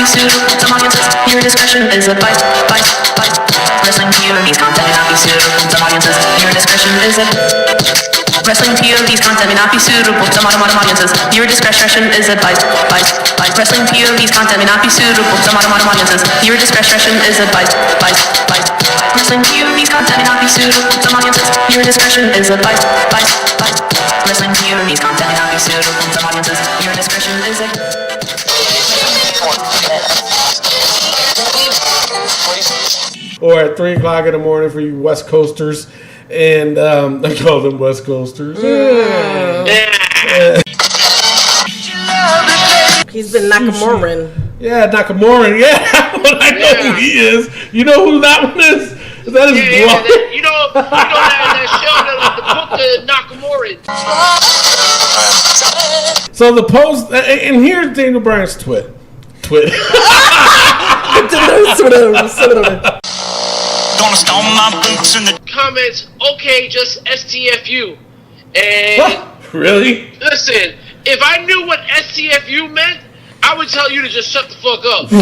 be suitable to some audiences. Your discretion is advised. Wrestling POV's content may not be suitable to some audiences. Your discretion is advised. Wrestling POV's content may not be suitable to modern audiences. Your discretion is advised. Wrestling POV's content may not be suitable to modern audiences. Your discretion is advised. Wrestling POV's content may not be suitable to some audiences. Your discretion is advised. Wrestling POV's content may not be suitable to some audiences. Your discretion is advised. Or at 3 o'clock in the morning for you West Coasters. And I call them West Coasters. He's been Nakamura. Yeah, Nakamura. Yeah, I know who he is. You know who that one is? That is you know that show, the book Nakamura. So the post, and here's Daniel Bryan's twit. Gonna storm my boots in the comments. Okay, just STFU. And what? Really? Listen, if I knew what STFU meant, I would tell you to just shut the fuck up.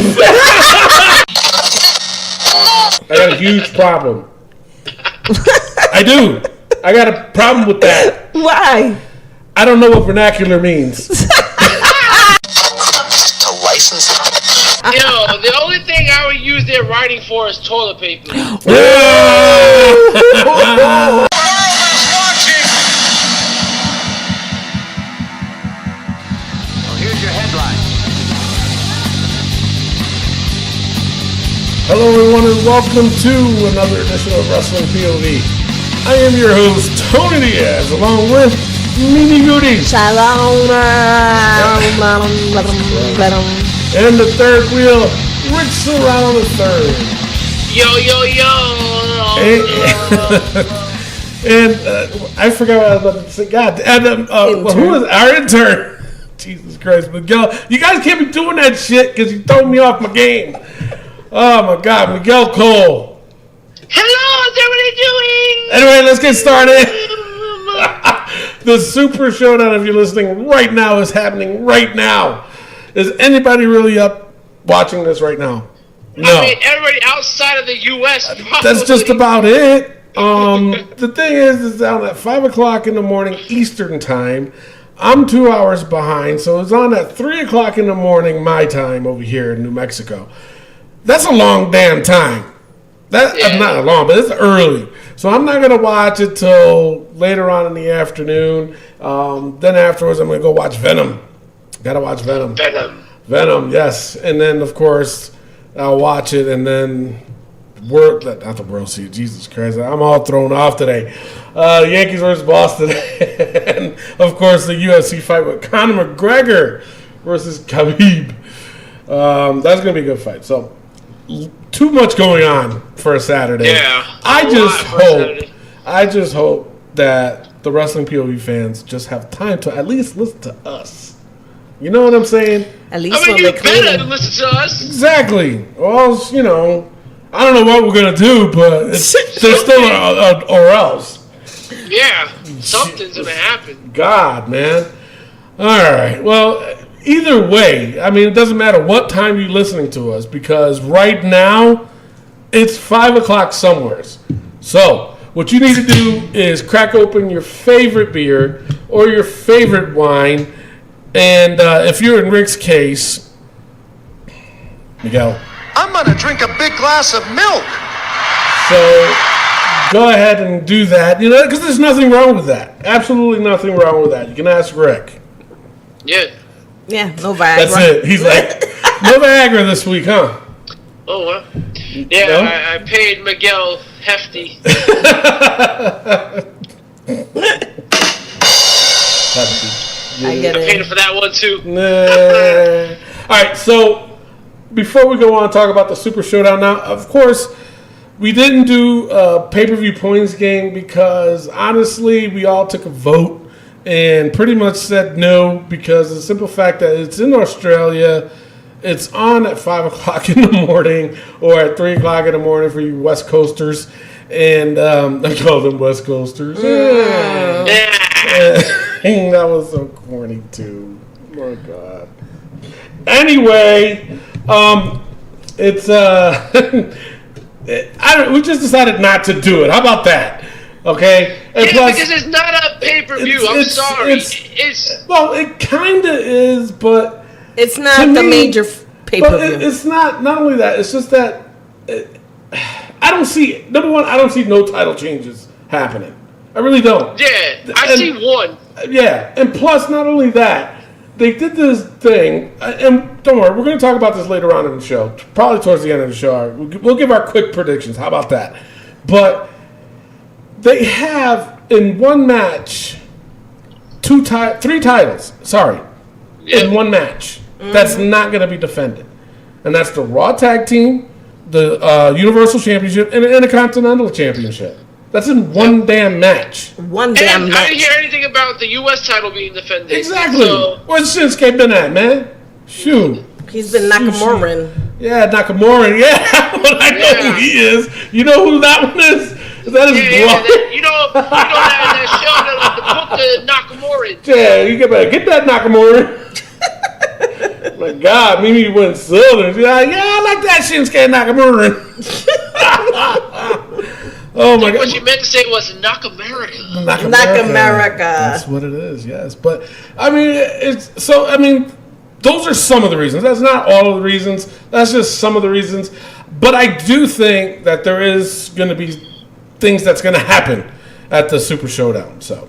I got a huge problem. I do. I got a problem with that. Why? I don't know what vernacular means. to license it. Yo, the only thing I would use their writing for is toilet paper. Hello everyone and welcome to another edition of Wrestling POV. I am your host, Tony Diaz, along with Mini Goody. Shalom. And the third wheel, Rich Serrano the third. Yo. And I forgot what I was about to say. God, and who was our intern? Jesus Christ, Miguel. You guys can't be doing that shit because you throw me off my game. Oh my God, Miguel Cole. Hello, how's everybody doing? Anyway, let's get started. The Super Showdown, if you're listening right now, is happening right now. Is anybody really up watching this right now? No. I mean, everybody outside of the U.S. probably. That's just about it. The thing is down at 5 o'clock in the morning Eastern time. I'm 2 hours behind, so it's on at 3 o'clock in the morning my time over here in New Mexico. That's a long damn time. That's not long, but it's early. So I'm not going to watch it till later on in the afternoon. Then afterwards, I'm going to go watch Venom. Got to watch Venom. Venom, yes. And then, of course, I'll watch it and then not the World Series. Jesus Christ. I'm all thrown off today. Yankees versus Boston. And, of course, the UFC fight with Conor McGregor versus Khabib. That's going to be a good fight. So, too much going on for a Saturday. Yeah. I just hope that the Wrestling POV fans just have time to at least listen to us. You know what I'm saying? At least you better listen to us. Exactly. Well, I don't know what we're gonna do, but there's still or else. Yeah, something's gonna happen. God, man. All right. Well, either way, I mean, it doesn't matter what time you're listening to us because right now it's 5 o'clock somewheres. So what you need to do is crack open your favorite beer or your favorite wine, and if you're in Rick's case, Miguel, I'm gonna drink a big glass of milk. So go ahead and do that. Because there's nothing wrong with that. Absolutely nothing wrong with that. You can ask Rick. Yeah. Yeah, no Viagra. That's it. He's like, no Viagra this week, huh? Oh, well. Yeah, no? I paid Miguel hefty. I get it. I paid him for that one, too. Nah. All right, so before we go on and talk about the Super Showdown now, of course, we didn't do a pay-per-view points game because, honestly, we all took a vote and pretty much said no because of the simple fact that it's in Australia, it's on at 5 o'clock in the morning or at 3 o'clock in the morning for you West Coasters, and I call them West Coasters. That was so corny too. Oh, God. Anyway, It's we just decided not to do it. How about that? Okay. And Yeah, plus, because it's not a pay-per-view. I'm sorry. It's well, it kind of is, but It's not to the me- major pay per But view. it's not only that. It's just that I don't see. Number one, I don't see no title changes happening. I really don't. yeah. I And- see one. Yeah, and plus, not only that, they did this thing, and don't worry, we're going to talk about this later on in the show, probably towards the end of the show. We'll give our quick predictions. How about that? But they have in one match three titles. Sorry, in one match that's not going to be defended, and that's the Raw Tag Team, the Universal Championship, and the Intercontinental Championship. That's in one damn match. One damn And I match. didn't hear anything about the U.S. title being defended. Exactly. So, Where's Shinsuke been at, man? Shoot. He's been Nakamura. Yeah, Nakamura. Yeah, but I know who he is. You know who that one is? That is that, that show, the book, the Nakamura. Yeah, you better get that Nakamura. My God, Mimi went southern. She's like, yeah, I like that Shinsuke Nakamura. Oh my God. What you meant to say was Knock America. Nakamura. That's what it is. Yes, but I mean, those are some of the reasons. That's not all of the reasons. That's just some of the reasons. But I do think that there is going to be things that's going to happen at the Super Showdown. So.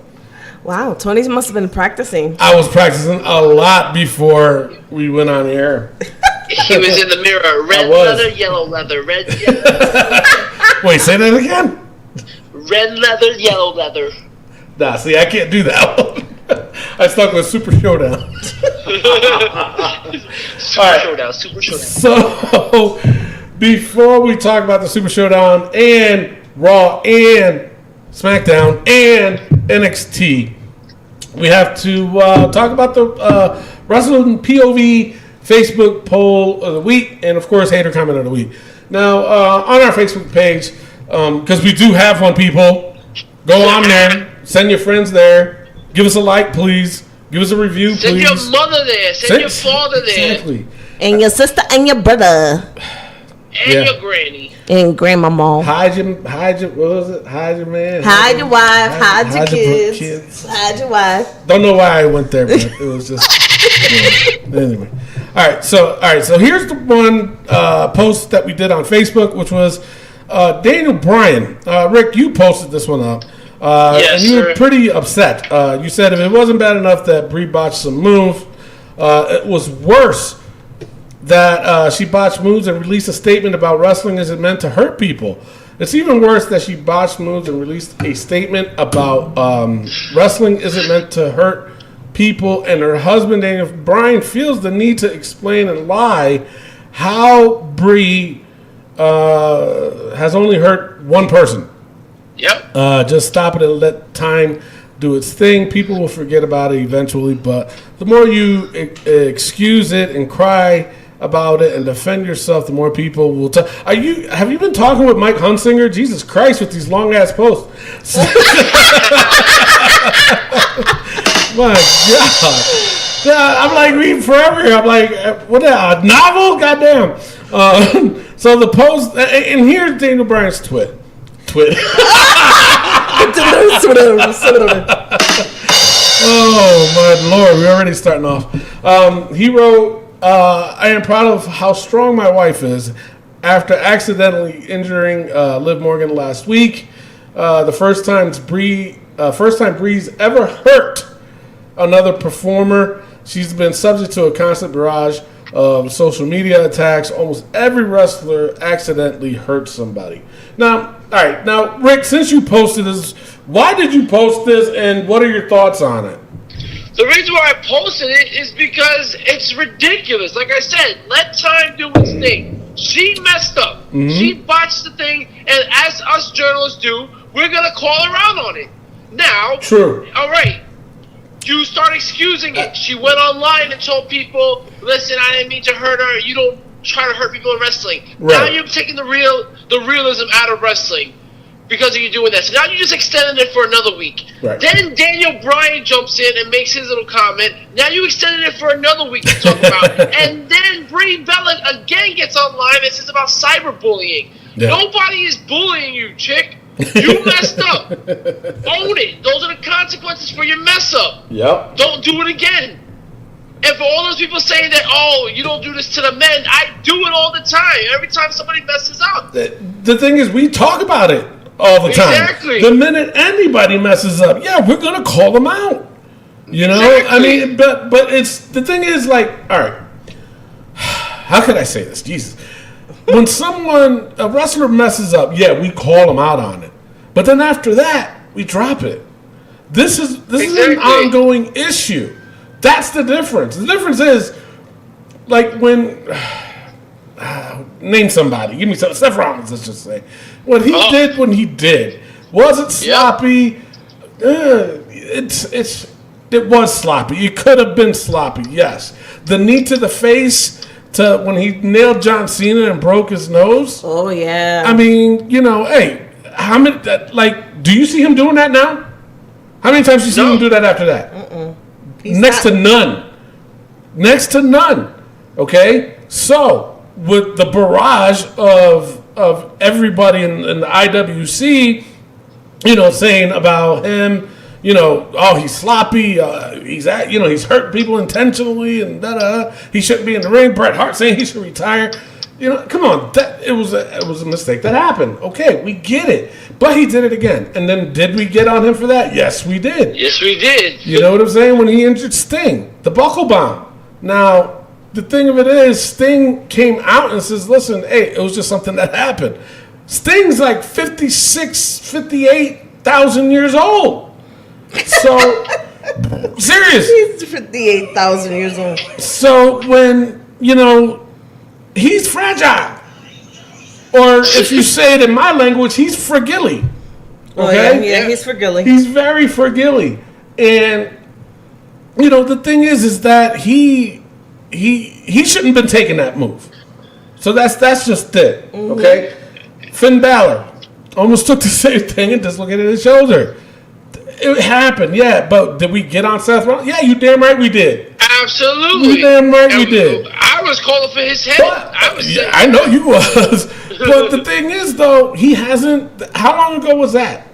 Wow, Tony must have been practicing. I was practicing a lot before we went on air. He was in the mirror. Red leather, yellow leather, red, yellow. Wait, say that again? Red leather, yellow leather. Nah, see, I can't do that one. I stuck with Super Showdown. Super Showdown. So, before we talk about the Super Showdown and Raw and SmackDown and NXT, we have to talk about the Wrestling POV Facebook poll of the week and, of course, hater comment of the week. Now, on our Facebook page, because we do have one, people, go on there, send your friends there, give us a like, please, give us a review, Send please. your mother there, send your father there, Exactly. And your sister and your brother. and your granny. And grandmama. Hide your, what was it? Hide your man. Hide your wife, hide your kids. kids. Hide your wife. Don't know why I went there, but it was just anyway. All right, so here's the one post that we did on Facebook, which was Daniel Bryan. Rick, you posted this one up, Yes, and you were sir. pretty upset. You said if it wasn't bad enough that Brie botched some move, it was worse that she botched moves and released a statement about wrestling isn't meant to hurt people. It's even worse that she botched moves and released a statement about wrestling isn't meant to hurt people, and her husband Daniel Bryan feels the need to explain and lie how Brie has only hurt one person. Yep. Just stop it and let time do its thing. People will forget about it eventually, but the more you excuse it and cry about it and defend yourself, the more people will tell. Have you been talking with Mike Hunsinger? Jesus Christ, with these long ass posts. My God. Yeah, I'm like reading forever. I'm like, what a novel? Goddamn. So the post, and here's Daniel Bryan's twit. Oh my Lord, we're already starting off. He wrote, I am proud of how strong my wife is. After accidentally injuring Liv Morgan last week, the first time Bree's ever hurt another performer. She's been subject to a constant barrage of social media attacks. Almost every wrestler accidentally hurts somebody. Now, all right. Now, Rick, since you posted this, why did you post this, and what are your thoughts on it? The reason why I posted it is because it's ridiculous. Like I said, let time do its thing. She messed up. Mm-hmm. She botched the thing, and as us journalists do, we're going to call her out on it. Now, True. All right, you start excusing it. She went online and told people, listen, I didn't mean to hurt her. You don't try to hurt people in wrestling. Right. Now you're taking the realism out of wrestling. because of you doing that. So now you just extended it for another week. Right. Then Daniel Bryan jumps in and makes his little comment. Now you extended it for another week to talk about. And then Brie Bella again gets online and says about cyberbullying. Yeah. Nobody is bullying you, chick. You messed up. Own it. Those are the consequences for your mess up. Yep. Don't do it again. And for all those people saying that, oh, you don't do this to the men, I do it all the time. Every time somebody messes up. The thing is, we talk about it all the time. Exactly. The minute anybody messes up, yeah, we're gonna call them out. You know, Exactly. I mean, but it's the thing is, like, all right, how can I say this? Jesus, when a wrestler messes up, yeah, we call them out on it, but then after that, we drop it. This is an ongoing issue. That's the difference. The difference is, like, when name somebody. Give me some. Seth Rollins, let's just say. What he did when he did. Was it sloppy? It was sloppy. It could have been sloppy, yes. The knee to the face when he nailed John Cena and broke his nose. Oh, yeah. I mean, you know, hey, how many, do you see him doing that now? How many times do you see him do that after that? Next to none. Next to none. Okay? So, with the barrage of everybody in the IWC, you know, saying about him, you know, oh, he's sloppy, he's hurt people intentionally, and he shouldn't be in the ring. Bret Hart saying he should retire. You know, come on, it was a mistake that happened. Okay, we get it, but he did it again. And then did we get on him for that? Yes, we did. Yes, we did. You know what I'm saying? When he injured Sting, the buckle bomb. Now, the thing of it is, Sting came out and says, listen, hey, it was just something that happened. Sting's like 58,000 years old. So, serious. He's 58,000 years old. So, when, you know, he's fragile. Or if you say it in my language, he's fragile. Okay? Oh, yeah, he's fragile. He's very fragile. And, you know, the thing is that he shouldn't have been taking that move. So that's just it. Mm-hmm. Okay? Finn Balor almost took the same thing and dislocated his shoulder. It happened, yeah, but did we get on Seth Rollins? Yeah, you damn right we did. Absolutely. You damn right we did. I was calling for his head. But, I know you was. But the thing is, though, he hasn't. How long ago was that?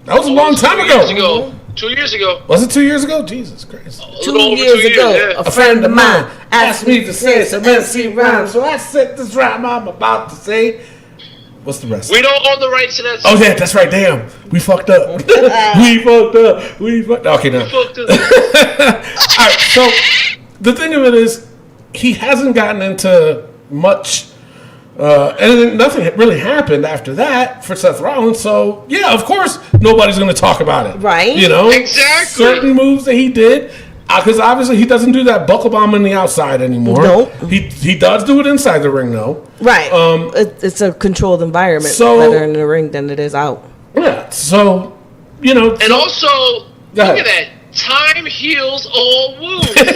That was a long time ago. 2 years ago. Was it 2 years ago? Jesus Christ. 2 years ago, yeah. a friend of mine asked me to say some MC rhymes, so I said this rhyme I'm about to say. What's the rest? We don't own the rights to that. Oh, yeah, that's right. Damn. We fucked up. We fucked up. Okay, now. All right, so the thing of it is, he hasn't gotten into much. And nothing really happened after that for Seth Rollins. So, yeah, of course, nobody's going to talk about it. Right. You know? Exactly. Certain moves that he did. Because obviously he doesn't do that buckle bomb on the outside anymore. Nope. He does do it inside the ring, though. Right. It's a controlled environment better in the ring than it is out. Yeah. So, you know. And also, look at that. Time heals all wounds. We're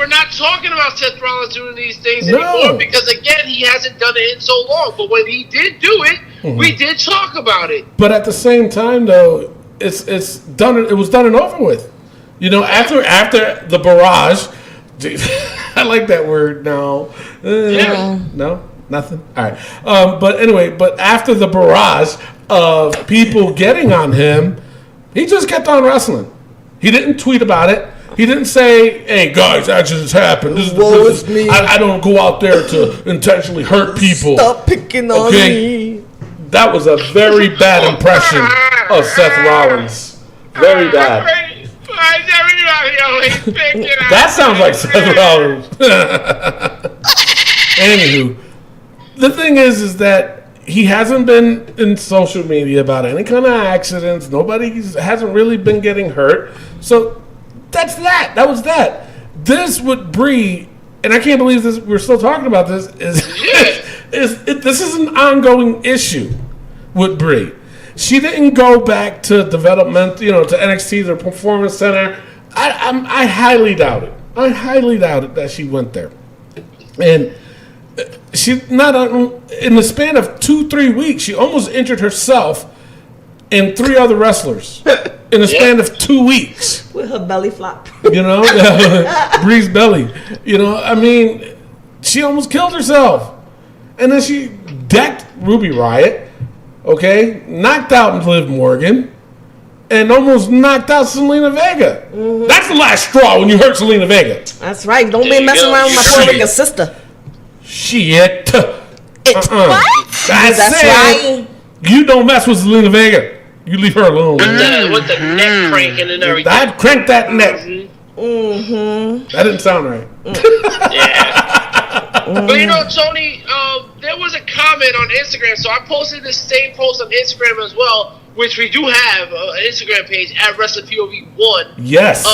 not talking about Seth Rollins doing these things anymore because, again, he hasn't done it in so long. But when he did do it, we did talk about it. But at the same time, though, it's done. It was done and over with. You know, after the barrage, I like that word now. No, nothing. All right. But anyway, after the barrage of people getting on him, he just kept on wrestling. He didn't tweet about it. He didn't say, "Hey guys, that just happened. This is the business. Me. I don't go out there to intentionally hurt people." Stop picking on me. That was a very bad impression of Seth Rollins. Very bad. That sounds like Seth Rollins. Anywho, the thing is that he hasn't been in social media about any kind of accidents. Nobody hasn't really been getting hurt. So that's that. That was that. This with Brie, and I can't believe this. We're still talking about this. This is an ongoing issue with Brie. She didn't go back to development, to NXT, the Performance Center. I highly doubt it. I highly doubt it that she went there. And, she not in the span of 2-3 weeks, she almost injured herself and 3 other wrestlers in the span of 2 weeks. With her belly flop. You know, Bree's belly. You know, I mean, she almost killed herself. And then she decked Ruby Riott, okay, knocked out Liv Morgan, and almost knocked out Selena Vega. Mm-hmm. That's the last straw when you hurt Selena Vega. That's right. Don't be messing around with my Puerto Rican sister. Shit. What? That's right. You don't mess with Selena Vega. You leave her alone. With the neck cranking and everything. I'd crank that neck. Mm-hmm. That didn't sound right. Yeah. But you know, Tony, there was a comment on Instagram, so I posted this same post on Instagram as well, which we do have an Instagram page at WrestlingPOV1. Yes.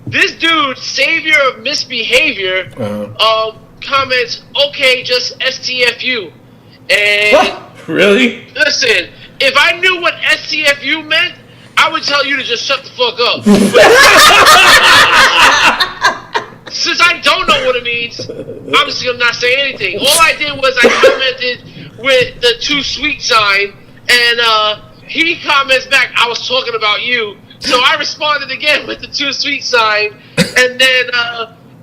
This dude, Savior of Misbehavior, comments, okay, just STFU. And what? Really? Listen, if I knew what STFU meant, I would tell you to just shut the fuck up. Since I don't know what it means, I'm just gonna not say anything. All I did was I commented with the too sweet sign, and he comments back, I was talking about you. So I responded again with the too sweet sign, and then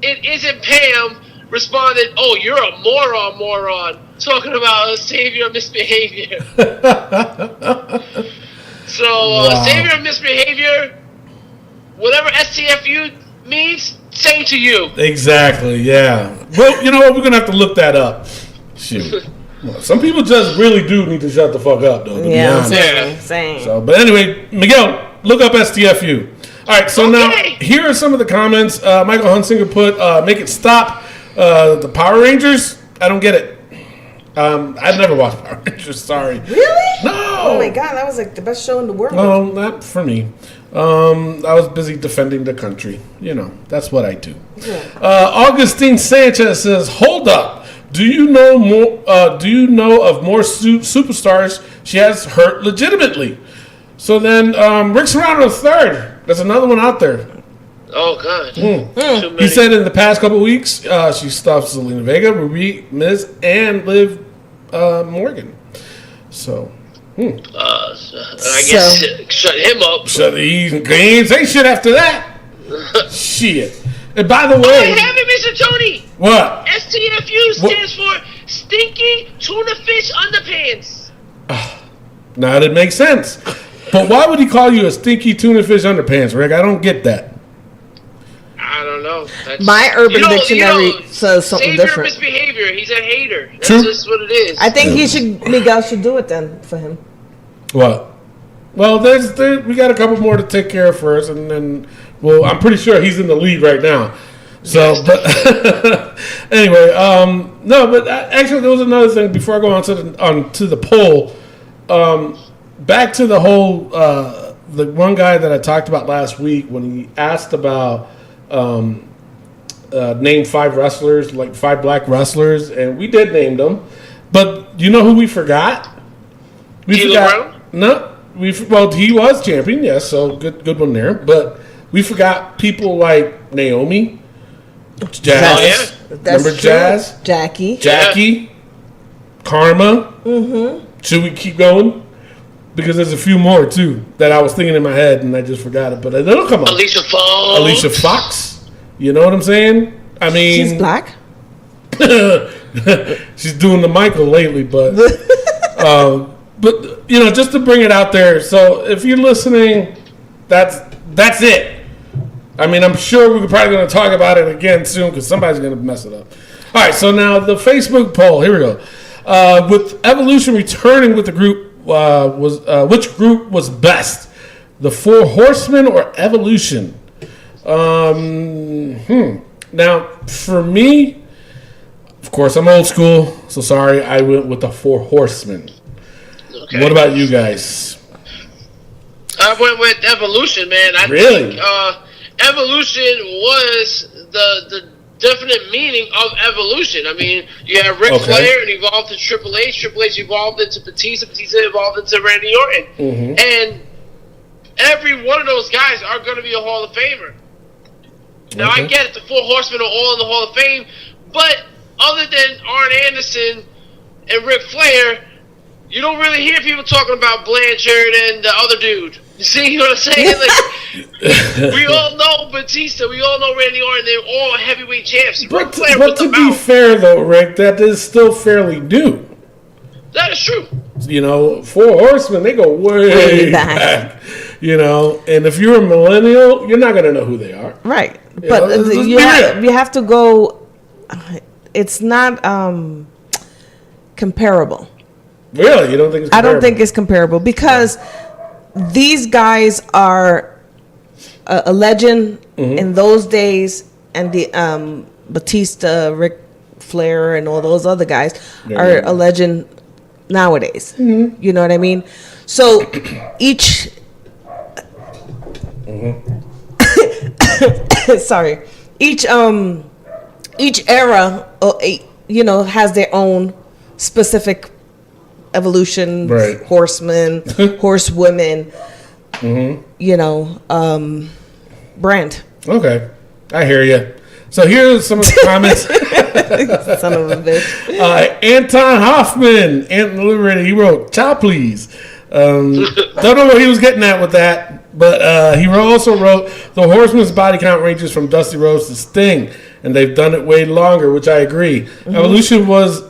it isn't Pam responded, oh, you're a moron, talking about a Savior of Misbehavior. So, wow. Savior of Misbehavior, whatever STFU means, same to you. Exactly, yeah. Well, you know what? We're going to have to look that up. Shoot. Well, some people just really do need to shut the fuck up, though, to be honest. Same. So, but anyway, Miguel, look up STFU. All right, so now, here are some of the comments. Michael Hunsinger put, make it stop. The Power Rangers, I don't get it. I've never watched Power Rangers, sorry. Really? No! Oh my god, that was like the best show in the world. No, not for me. I was busy defending the country. You know, that's what I do. Yeah. Augustine Sanchez says, hold up. Do you know more? Do you know of more superstars she has hurt legitimately? So then, Rick Serrano III, there's another one out there. Oh, God. He said in the past couple of weeks, she stopped Selena Vega, Ruby, Miz, and Liv Morgan. So, I guess shut him up. He ain't say shit after that. Shit. And by the way... I have it, Mr. Tony. What? STFU stands for Stinky Tuna Fish Underpants. Now that makes sense. But why would he call you a Stinky Tuna Fish Underpants, Rick? I don't get that. I don't know. My Urban Dictionary says something different. Savior of Misbehavior. He's a hater. That's True. just what it is. I think Miguel should do it then for him. What? Well, we got a couple more to take care of first, and then, well, I'm pretty sure he's in the lead right now. So, but anyway, no, but actually, there was another thing before I go on to the poll. Back to the whole the one guy that I talked about last week when he asked about name 5 wrestlers, like 5 black wrestlers, and we did name them. But you know who we forgot? We forgot. No, well, he was champion, yes, so good one there. But we forgot people like Naomi, Jazz. Remember true. Jazz? Jackie, Karma. Mm-hmm. Should we keep going? Because there's a few more too that I was thinking in my head and I just forgot it, but it'll come up. Alicia Fox. You know what I'm saying? I mean, she's black. She's doing the Michael lately, but you know, just to bring it out there. So if you're listening, that's it. I mean, I'm sure we're probably going to talk about it again soon because somebody's going to mess it up. All right, so now the Facebook poll. Here we go. With Evolution returning with the group, which group was best? The Four Horsemen or Evolution? Now, for me, of course, I'm old school, so sorry, I went with the Four Horsemen. Okay. What about you guys? I went with Evolution, man. I think Evolution was the definite meaning of evolution. I mean, you have Ric Flair and evolved to Triple H. Triple H evolved into Batista. Batista evolved into Randy Orton. Mm-hmm. And every one of those guys are going to be a Hall of Famer. Now, I get it. The Four Horsemen are all in the Hall of Fame. But other than Arn Anderson and Ric Flair, you don't really hear people talking about Blanchard and the other dude. You see what I'm saying? Like, we all know Batista, we all know Randy Orton. They're all heavyweight champs. But to be fair, though, Rick, that is still fairly new. That is true. You know, Four Horsemen, they go way back. You know, and if you're a millennial, you're not going to know who they are. Right. But you have to go, it's not comparable. Really? You don't think it's comparable? I don't think it's comparable because these guys are a legend in those days, and the Batista, Ric Flair, and all those other guys are a legend nowadays. You know what I mean? So each sorry, each era, you know, has their own specific evolution, horsemen, horsewomen, you know, brand. Okay, I hear you. So here's some of the comments. Son of a bitch. Anton Hoffman, Anton Liberated, he wrote, "Ciao, please." Don't know what he was getting at with that, but he also wrote, "The Horseman's body count ranges from Dusty Rhodes to Sting, and they've done it way longer," which I agree. Evolution was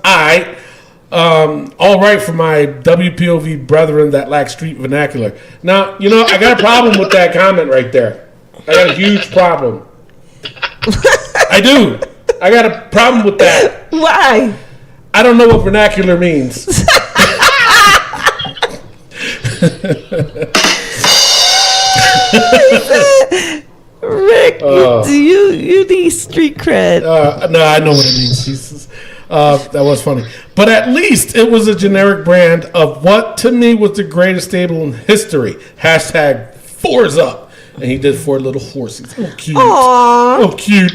all right for my WPOV brethren that lack street vernacular. Now, you know, I got a problem with that comment right there. I got a huge problem. I do. I got a problem with that. Why? I don't know what vernacular means. Rick, you need street cred. No, I know what it means. Jesus. That was funny. But at least it was a generic brand of what to me was the greatest stable in history. Hashtag fours up. And he did 4 little horses. Oh, cute. Aww. Oh, cute.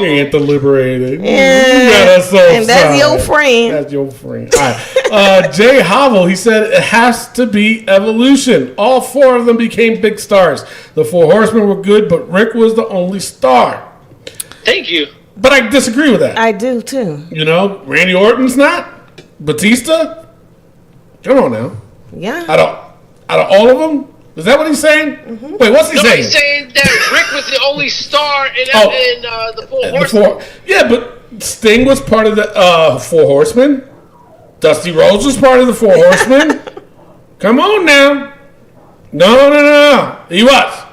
Anton Liberated. Yeah. And that's your friend. That's your friend. All right. Jay Havel, he said it has to be evolution. All 4 of them became big stars. The 4 Horsemen were good, but Rick was the only star. Thank you. But I disagree with that. I do too. You know, Randy Orton's not. Batista? Come on now. Yeah. Out of all of them? Is that what he's saying? Wait, what's he saying? He's saying that Rick was the only star in the 4 Horsemen. Yeah, but Sting was part of the 4 Horsemen. Dusty Rhodes was part of the 4 Horsemen. Come on now. No. He was.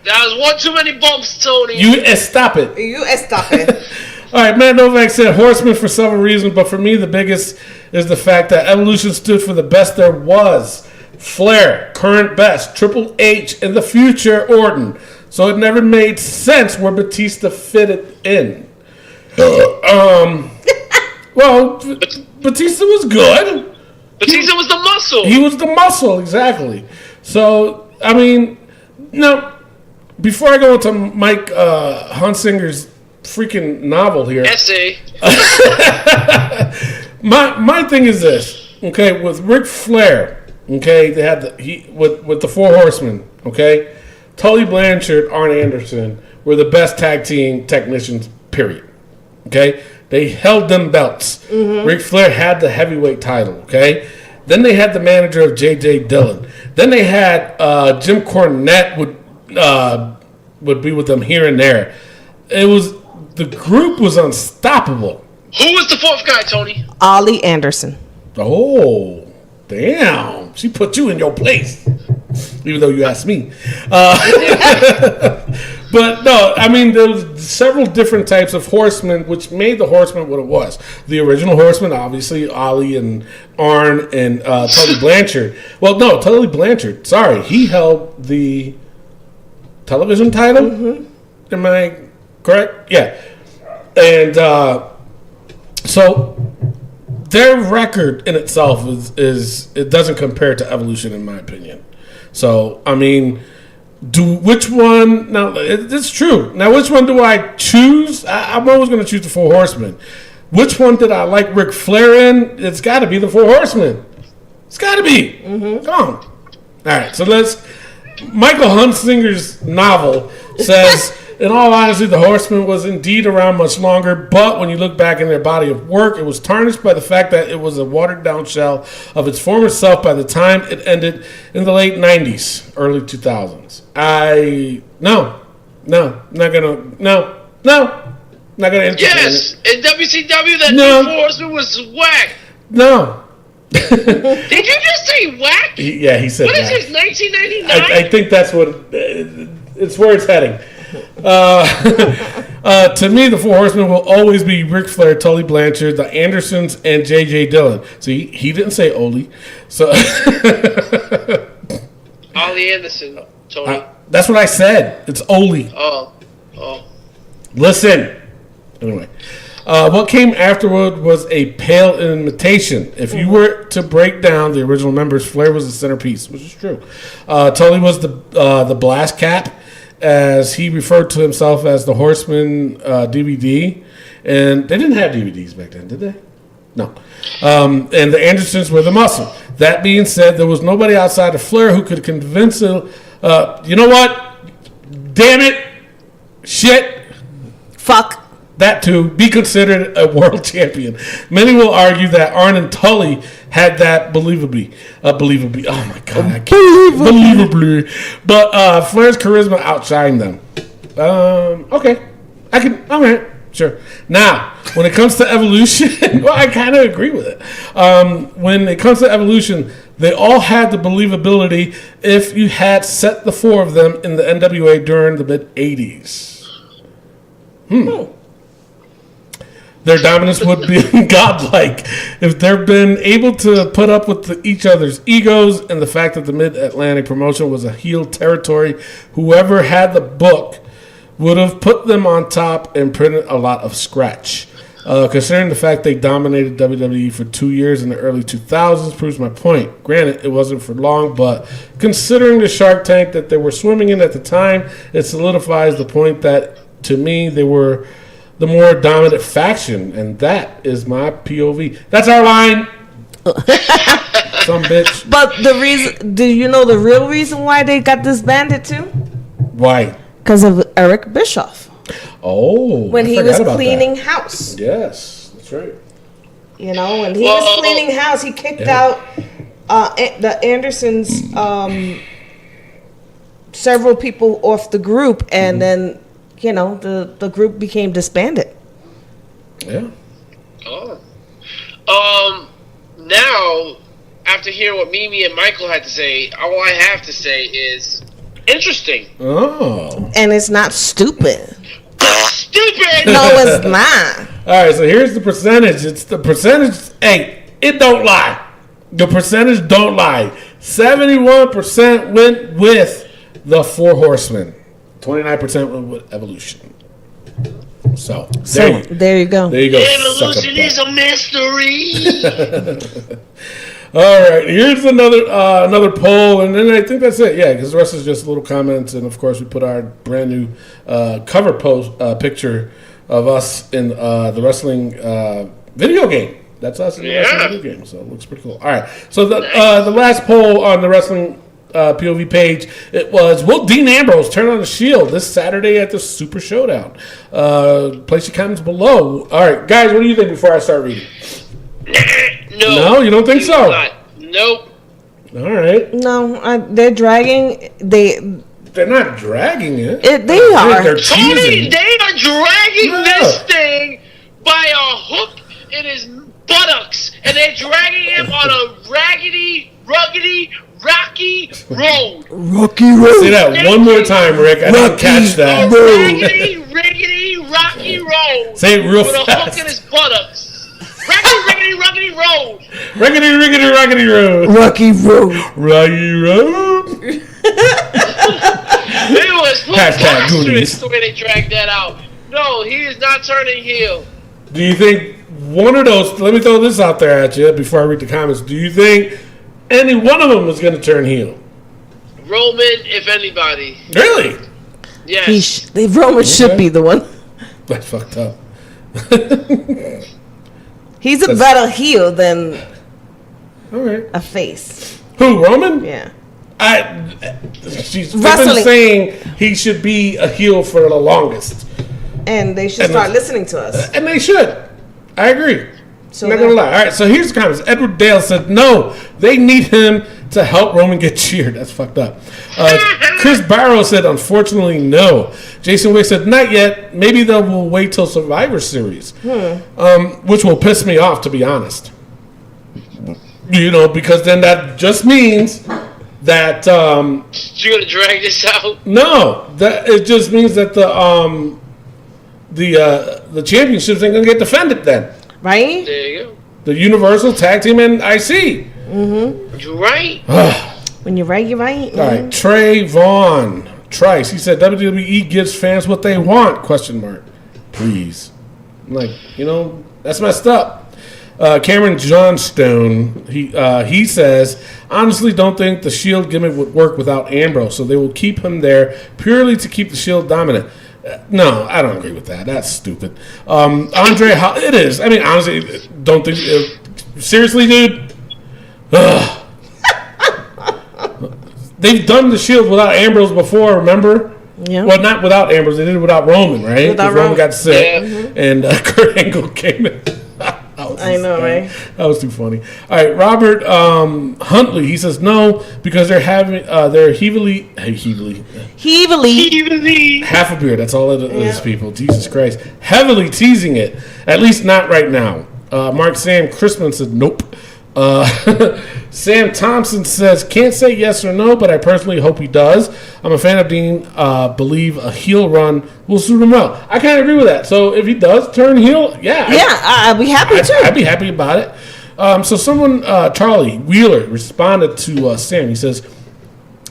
That was one too many bumps, Tony. You stop it. All right, Matt Novak said Horsemen for several reasons, but for me the biggest is the fact that Evolution stood for the best there was. Flair, current best, Triple H, in the future, Orton. So it never made sense where Batista fitted in. Well, Batista was good. Batista was the muscle. He was the muscle, exactly. So, I mean, now, before I go into Mike Hunsinger's freaking novel here. Essay. my thing is this, okay, with Ric Flair. Okay, they had with the 4 Horsemen. Okay, Tully Blanchard, Arn Anderson were the best tag team technicians. Period. Okay, they held them belts. Ric Flair had the heavyweight title. Okay, then they had the manager of J.J. Dillon. Then they had Jim Cornette would be with them here and there. The group was unstoppable. Who was the 4th guy, Tony? Ollie Anderson. Oh. Damn, she put you in your place, even though you asked me. But no, I mean, there was several different types of horsemen, which made the Horseman what it was. The original Horseman, obviously, Ollie and Arn and Tully Blanchard. Well, no, Tully Blanchard. Sorry, he held the television title. Am I correct? Yeah, and so. Their record in itself is it doesn't compare to Evolution in my opinion. So I mean, which one? Now it's true. Now which one do I choose? I'm always going to choose the 4 Horsemen. Which one did I like Ric Flair in? It's got to be the 4 Horsemen. It's got to be. Come on. All right. So Michael Hunsinger's novel says In all honesty, the Horseman was indeed around much longer, but when you look back in their body of work, it was tarnished by the fact that it was a watered-down shell of its former self by the time it ended in the late 90s, early 2000s. Not gonna entertain Yes, it. in WCW, that No. New Horseman was whack. No. Did you just say whack? He said What is that. this, 1999? I think that's what it's where it's heading. To me, the Four Horsemen will always be Ric Flair, Tully Blanchard, the Andersons, and J.J. Dillon. See, he didn't say Ole. So Ollie Anderson, Tony. that's what I said. It's Ole. Oh. Listen. Anyway, what came afterward was a pale imitation. If you were to break down the original members, Flair was the centerpiece, which is true. Tully was the blast cap, as he referred to himself as the Horseman DVD. And they didn't have DVDs back then, did they? No. And the Andersons were the muscle. That being said, there was nobody outside of Flair who could convince him, you know what? Damn it. Shit. Fuck. That to be considered a world champion. Many will argue that Arn and Tully had that believably. Oh my god, I can't. Believably. But Flair's charisma outshined them. Okay. All right, sure. Now, when it comes to Evolution, well, I kind of agree with it. When it comes to Evolution, they all had the believability if you had set the four of them in the NWA during the mid-'80s. Their dominance would be godlike if they've been able to put up with each other's egos and the fact that the Mid-Atlantic promotion was a heel territory. Whoever had the book would have put them on top and printed a lot of scratch. Considering the fact they dominated WWE for 2 years in the early 2000s proves my point. Granted, it wasn't for long, but considering the Shark Tank that they were swimming in at the time, it solidifies the point that, to me, they were the more dominant faction, and that is my POV. That's our line. Some bitch. But the reason, do you know the real reason why they got disbanded too? Why? Because of Eric Bischoff. Oh, When I he forgot was about cleaning that. house. Yes, that's right. You know, when he was cleaning house, he kicked out the Andersons, several people off the group, and then, you know, the group became disbanded. Yeah. Now, after hearing what Mimi and Michael had to say, all I have to say is interesting. Oh. And it's not stupid. Stupid! No, it's not. All right, so here's the percentage. It's the percentage. Hey, it don't lie. The percentage don't lie. 71% went with the Four Horsemen. 29% went with Evolution. So There you go. There you go. Evolution is a mystery. All right, here's another poll, and then I think that's it. Yeah, because the rest is just little comments, and of course we put our brand new cover picture of us in the wrestling video game. That's us in the wrestling video game, so it looks pretty cool. All right, so the last poll on the wrestling POV page, it was, will Dean Ambrose turn on the Shield this Saturday at the Super Showdown? Place your comments below. All right, guys, what do you think before I start reading? No, you don't think so? Nope. All right. No, they're dragging. They're not dragging it. They are. They're Tony, teasing. they are dragging this thing by a hook in his buttocks, and they're dragging him on a raggedy, ruggedy, rocky road. Rocky road. Say that one more time, Rick. I didn't catch A that. raggedy, riggedy, rocky road. Say it real with a hook in fast. his buttocks. Raggedy, riggedy, ruggedy road. Riggedy, riggedy, raggedy road. Rocky road. Rocky road. It was Hashtag preposterous Goonies. the way they dragged that out. No, he is not turning heel. Do you think one of those, let me throw this out there at you before I read the comments. Do you think any one of them is going to turn heel? Roman, if anybody. Really? Yes. Roman should be the one. That's fucked up. He's a better heel than All right. a face. Who, Roman? Yeah. She's been saying he should be a heel for the longest. And they should start listening to us. And they should. I agree. So I'm not gonna lie. All right, so here's the comments. Edward Dale said, no, they need him to help Roman get cheered. That's fucked up. Chris Barrow said, unfortunately, no. Jason Wick said, not yet. Maybe we'll wait till Survivor Series. Which will piss me off, to be honest. Because then that just means that... you're going to drag this out? No. It just means that the championships ain't going to get defended then. Right? There you go. The Universal Tag Team and IC. Mm-hmm. You're right. When you're right, you're right. Mm-hmm. All right, Trey Vaughn Trice. He said WWE gives fans what they want? ? Please. I'm like, that's messed up. Cameron Johnstone. He says, honestly, don't think the Shield gimmick would work without Ambrose, so they will keep him there purely to keep the Shield dominant. No, I don't agree with that. That's stupid. It is. I mean, honestly, don't think. Seriously, dude. They've done the Shield without Ambrose before. Remember? Yeah. Well, not without Ambrose. They did it without Roman, right? Without Roman got sick, and Kurt Angle came in. I know, right? That was too funny. All right, Robert Huntley. He says no because they're heavily half a beer. That's all it is, people. Jesus Christ, heavily teasing it. At least not right now. Mark Sam Christman said nope. Sam Thompson says can't say yes or no, but I personally hope he does. I'm a fan of Dean. Believe a heel run will suit him well. I kind of agree with that. So if he does turn heel, I'd be happy too. I'd be happy about it. So someone, Charlie Wheeler, responded to Sam. He says,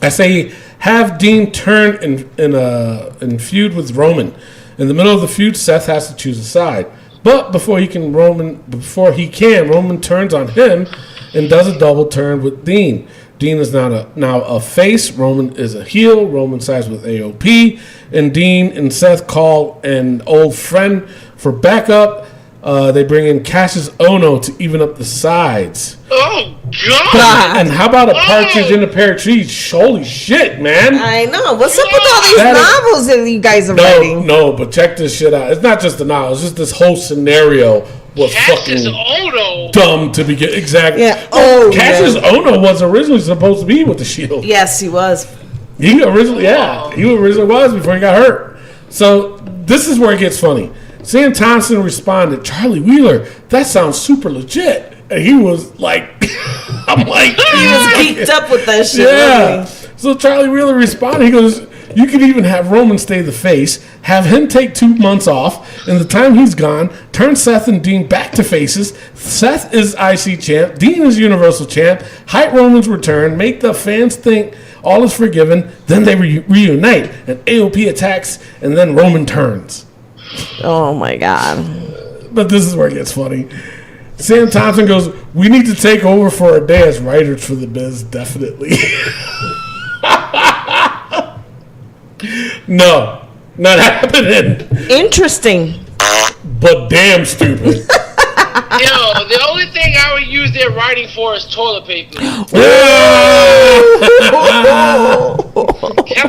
"I say have Dean turn and feud with Roman. In the middle of the feud, Seth has to choose a side." But before he can, Roman turns on him and does a double turn with Dean. Dean is now a face. Roman is a heel. Roman sides with AOP. And Dean and Seth call an old friend for backup. They bring in Cassius Ono to even up the sides. Oh, God! And how about a partridge in a pear of trees? Holy shit, man. I know. What's up with all these novels that you guys are writing? No, but check this shit out. It's not just the novel. It's just this whole scenario was Cassius fucking Ono. dumb to begin. Exactly. Yeah. Cassius Ono was originally supposed to be with the Shield. Yes, he was. He originally was before he got hurt. So this is where it gets funny. Sam Thompson responded, Charlie Wheeler, that sounds super legit. And he was like, I'm like, he was geeked up with that shit. Yeah. So Charlie Wheeler responded, he goes, you could even have Roman stay the face, have him take 2 months off, and the time he's gone, turn Seth and Dean back to faces. Seth is IC champ, Dean is Universal champ, hype Roman's return, make the fans think all is forgiven, then they reunite, and AOP attacks, and then Roman turns. Oh my God. But this is where it gets funny. Sam Thompson goes, we need to take over for a day as writers for the biz, definitely. No, not happening. Interesting. But damn stupid. Yo, the only thing I would use their writing for is toilet paper. Come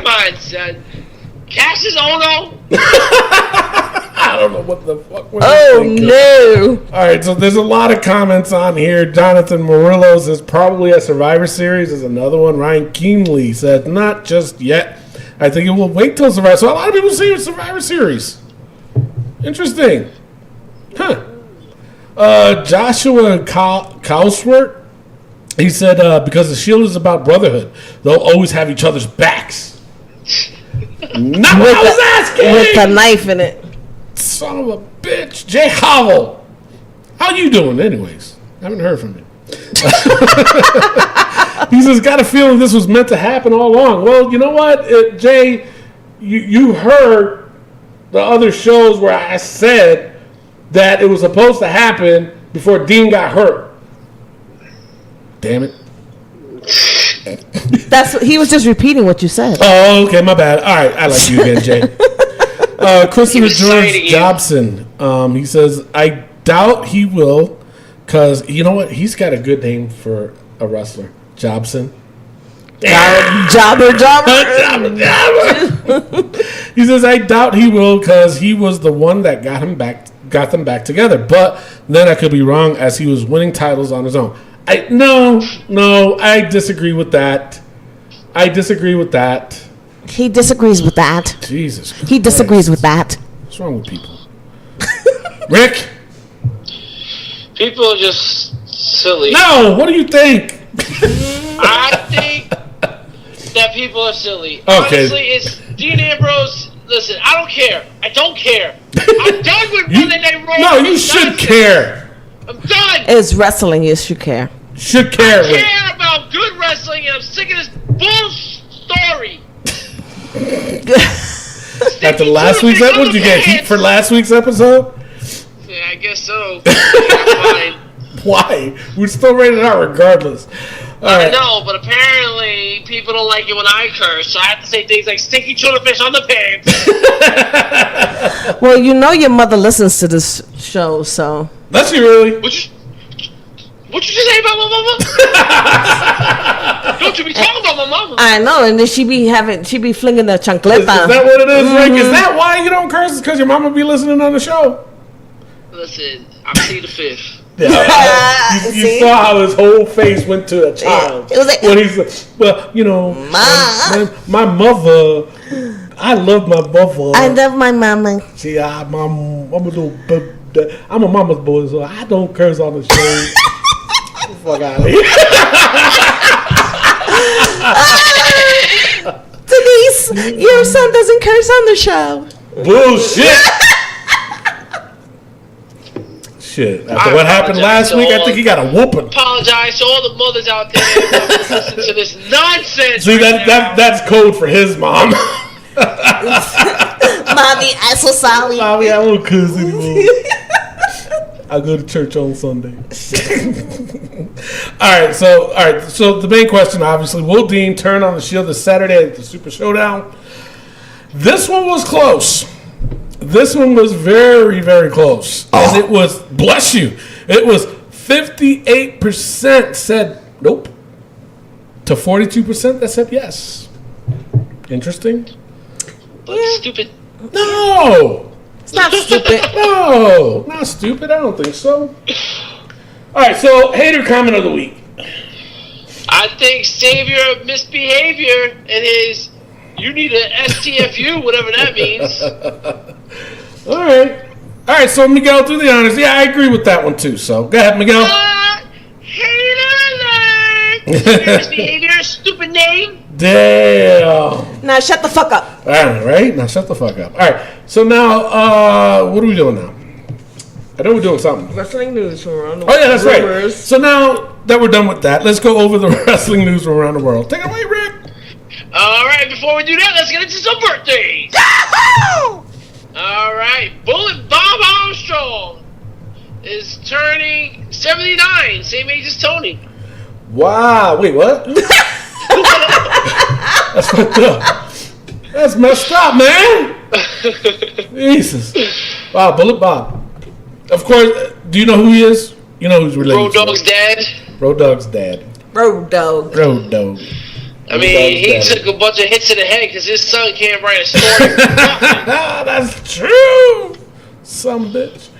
on, son. Cassius Ono? I don't know what the fuck we're thinking. No. All right, so there's a lot of comments on here. Jonathan Murillo says probably a Survivor Series is another one. Ryan Keenley said not just yet. I think it will wait till Survivor. So a lot of people say it's Survivor Series. Interesting. Huh. Joshua Cowsworth, he said because the Shield is about brotherhood, they'll always have each other's backs. Not what I was asking. With a knife in it. Son of a bitch. Jay Howell. How you doing anyways? I haven't heard from you. He says, got a feeling this was meant to happen all along. Well, you know what, Jay? You heard the other shows where I said that it was supposed to happen before Dean got hurt. Damn it. He was just repeating what you said. Oh, okay, my bad. All right, I like you again, Jay. Christopher George Jobson. He says, I doubt he will, because you know what? He's got a good name for a wrestler. Jobson. Jobber. He says, I doubt he will because he was the one that got them back together. But then I could be wrong as he was winning titles on his own. No, I disagree with that. He disagrees with that. Jesus Christ. He disagrees with that. What's wrong with people? Rick? People are just silly. No, what do you think? I think that people are silly. Okay. Honestly, it's Dean Ambrose. Listen, I don't care. I'm done with Monday Night Raw. No, you should care. I'm done. It's wrestling. You should care. Should care. I care about good wrestling, and I'm sick of this bullshit story. After last week's episode, did you get heat for last week's episode? Yeah, I guess so. Fine. Why? We're still rated R regardless. I know, but apparently people don't like it when I curse, so I have to say things like stinky tuna fish on the pants. Well, you know your mother listens to this show, so. Does she really? What you just say about my mama? Don't you be talking about my mama? I know, and then she be flinging the chancleta. Is that what it is, Rick? Is that why you don't curse? Because your mama be listening on the show? Listen, I see the fifth. Yeah, you saw how his whole face went to a child. It was like, when he's like, well, you know, my mother, I love my mother. I love my mama. See, I'm a mama's boy, so I don't curse on the show. Fuck out of here. Denise, your son doesn't curse on the show. Bullshit. Shit. After what happened last week, I think he got a whooping. Apologize to all the mothers out there who listen to this nonsense. See, that's code for his mom. Mommy, I'm so sorry. Mommy, I don't curse anymore. I go to church on Sunday. All right. So the main question, obviously, will Dean turn on the Shield this Saturday at the Super Showdown? This one was close. This one was very, very close. And it was, bless you, it was 58% said nope to 42% that said yes. Interesting? But stupid. No! It's not stupid. No, not stupid. I don't think so. All right, so hater comment of the week. I think Savior of Misbehavior and his you need an STFU, whatever that means. All right. So Miguel, do the honors. Yeah, I agree with that one too. So go ahead, Miguel. Hater alert! Misbehavior, stupid name. Damn. Now shut the fuck up. All right. Now shut the fuck up. All right. So now, what are we doing now? I know we're doing something. Wrestling news from around the world. Oh yeah, that's rumors. right. So now that we're done with that, let's go over the wrestling news from around the world. Take it away, Rick. All right. Before we do that, let's get into some birthdays. Yahoo! All right. Bullet Bob Armstrong is turning 79, same age as Tony. Wow. Wait, what? That's fucked up. That's messed up, man. Jesus. Wow, Bullet Bob. Of course, do you know who he is? You know who's related Road Dogg's dad. Road Dogg's dad. Road Dogg. Road Dogg. I mean, he took a bunch of hits to the head because his son can't write a story. That's true. Some bitch.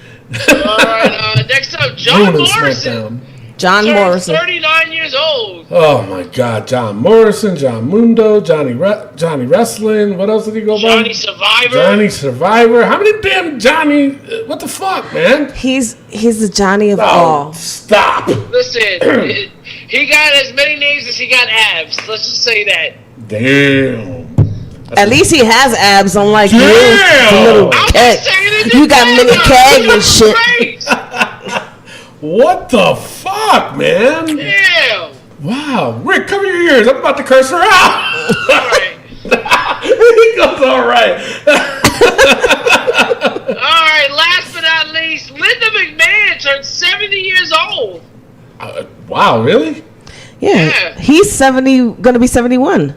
All right, next up, John Morrison. John Morrison. 39 years old. Oh my God, John Morrison, John Mundo, Johnny Wrestling. What else did he go by? Johnny Survivor. Johnny Survivor. How many damn Johnny? What the fuck, man? He's the Johnny of all. Stop. Listen, he got as many names as he got abs. Let's just say that. Damn. At least he has abs, unlike you. Damn. Little I'm keg. just saying it. You got mini keg and shit. What the fuck, man? Damn. Wow. Rick, cover your ears. I'm about to curse her out. All right. He goes, all right. All right, last but not least, Linda McMahon turned 70 years old. Wow, really? Yeah. He's 70, gonna be 71.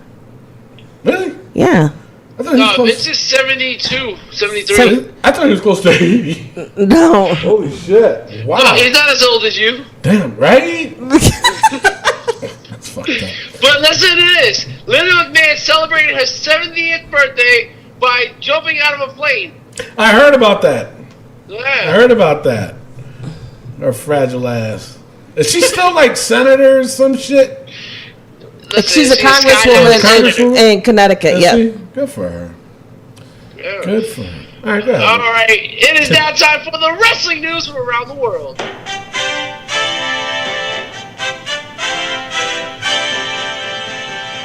Really? Yeah. I thought he was close. Vince is 72, 73. I thought he was close to 80. No. Holy shit. Wow. No, he's not as old as you. Damn, right? That's fucked up. But listen to this. Linda McMahon celebrated her 70th birthday by jumping out of a plane. I heard about that. Yeah. I heard about that. Her fragile ass. Is she still like senator or some shit? Listen, She's a congresswoman in Connecticut. Yeah. Good for her. Yeah. Good for her. All right, go ahead. All right. It is now time for the wrestling news from around the world.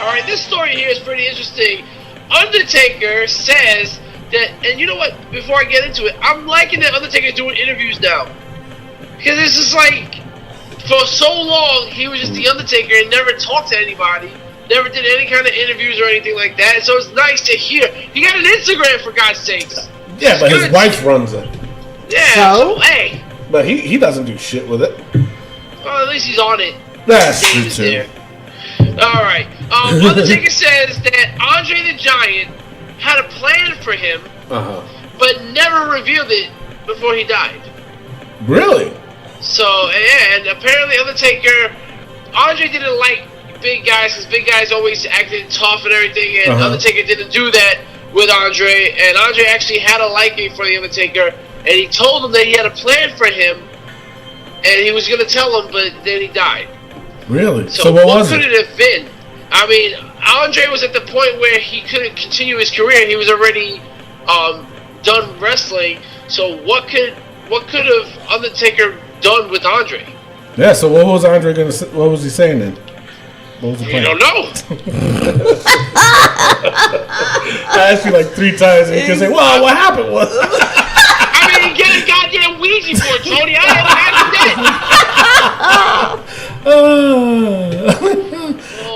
All right, this story here is pretty interesting. Undertaker says that, and you know what? Before I get into it, I'm liking that Undertaker's doing interviews now. Because it's just like, for so long, he was just the Undertaker and never talked to anybody. Never did any kind of interviews or anything like that. So it's nice to hear. He got an Instagram, for God's sakes. Yeah, but his wife runs it. Yeah, So? hey. But he doesn't do shit with it. Well, at least he's on it. That's true, Dave's too. there. All right. Undertaker says that Andre the Giant had a plan for him, but never revealed it before he died. Really? So, yeah, and apparently Undertaker, Andre didn't like big guys because big guys always acted tough and everything, and Undertaker didn't do that with Andre, and Andre actually had a liking for the Undertaker, and he told him that he had a plan for him, and he was going to tell him, but then he died. Really? So what what was could it? it have been? I mean, Andre was at the point where he couldn't continue his career. He was already done wrestling. So what could have Undertaker done with Andre? Yeah, so what was Andre going to say? What was he saying then? What was the plan? I don't know. I asked you like 3 times and you can say, well, what happened was... I mean, get a goddamn Ouija board, Tony. I had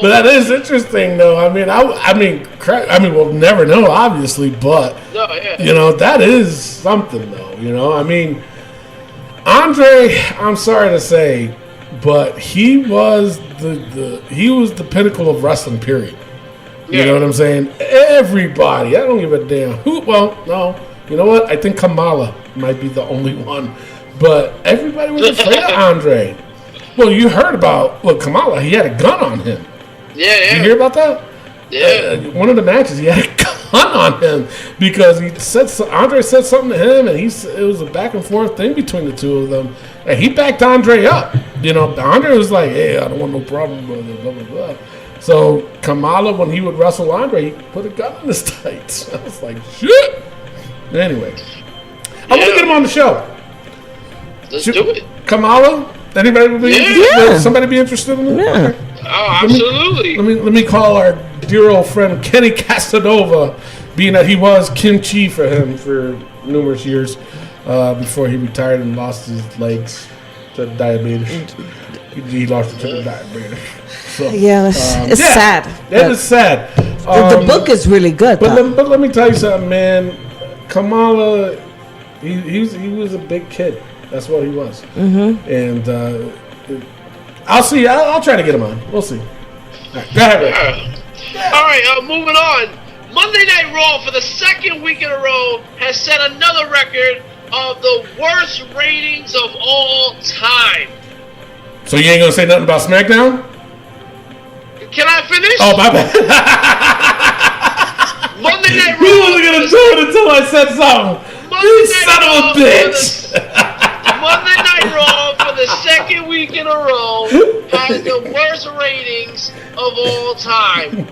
But that is interesting, though. I mean, we'll never know, obviously, but No, yeah. you know, that is something, though. You know, I mean, Andre, I'm sorry to say, but he was the pinnacle of wrestling. Period. You Yeah. know what I'm saying? Everybody, I don't give a damn who. Well, no, you know what? I think Kamala might be the only one, but everybody was afraid of Andre. Well, you heard about Kamala. He had a gun on him. Yeah, Did yeah. you hear about that? Yeah. One of the matches, he had a gun on him because Andre said something to him, and it was a back and forth thing between the two of them, and he backed Andre up. You know, Andre was like, "Hey, I don't want no problem, brother." Blah blah blah. So Kamala, when he would wrestle Andre, he put a gun in his tights. I was like, "Shit." Anyway, I want to get him on the show. Let's do it. Kamala, anybody would be interested? Yeah. Would somebody be interested in it? Yeah. Okay. Oh, absolutely. Let me call our dear old friend Kenny Casanova, being that he was Kim Chi for him for numerous years before he retired and lost his legs to diabetes. He lost it to the diabetes. So, Yeah, it's sad. It is sad. The book is really good. But though. let me tell you something, man. Kamala, he was a big kid. That's what he was. Mm-hmm. And I'll see. I'll try to get him on. We'll see. All right, go ahead, Rick. All right, moving on. Monday Night Raw for the second week in a row has set another record of the worst ratings of all time. So you ain't gonna say nothing about SmackDown? Can I finish? Oh, my bad. Monday Night You Raw. wasn't gonna do it until I said something. You son of a bitch. Monday Night Raw for the second week in a row has the worst ratings of all time.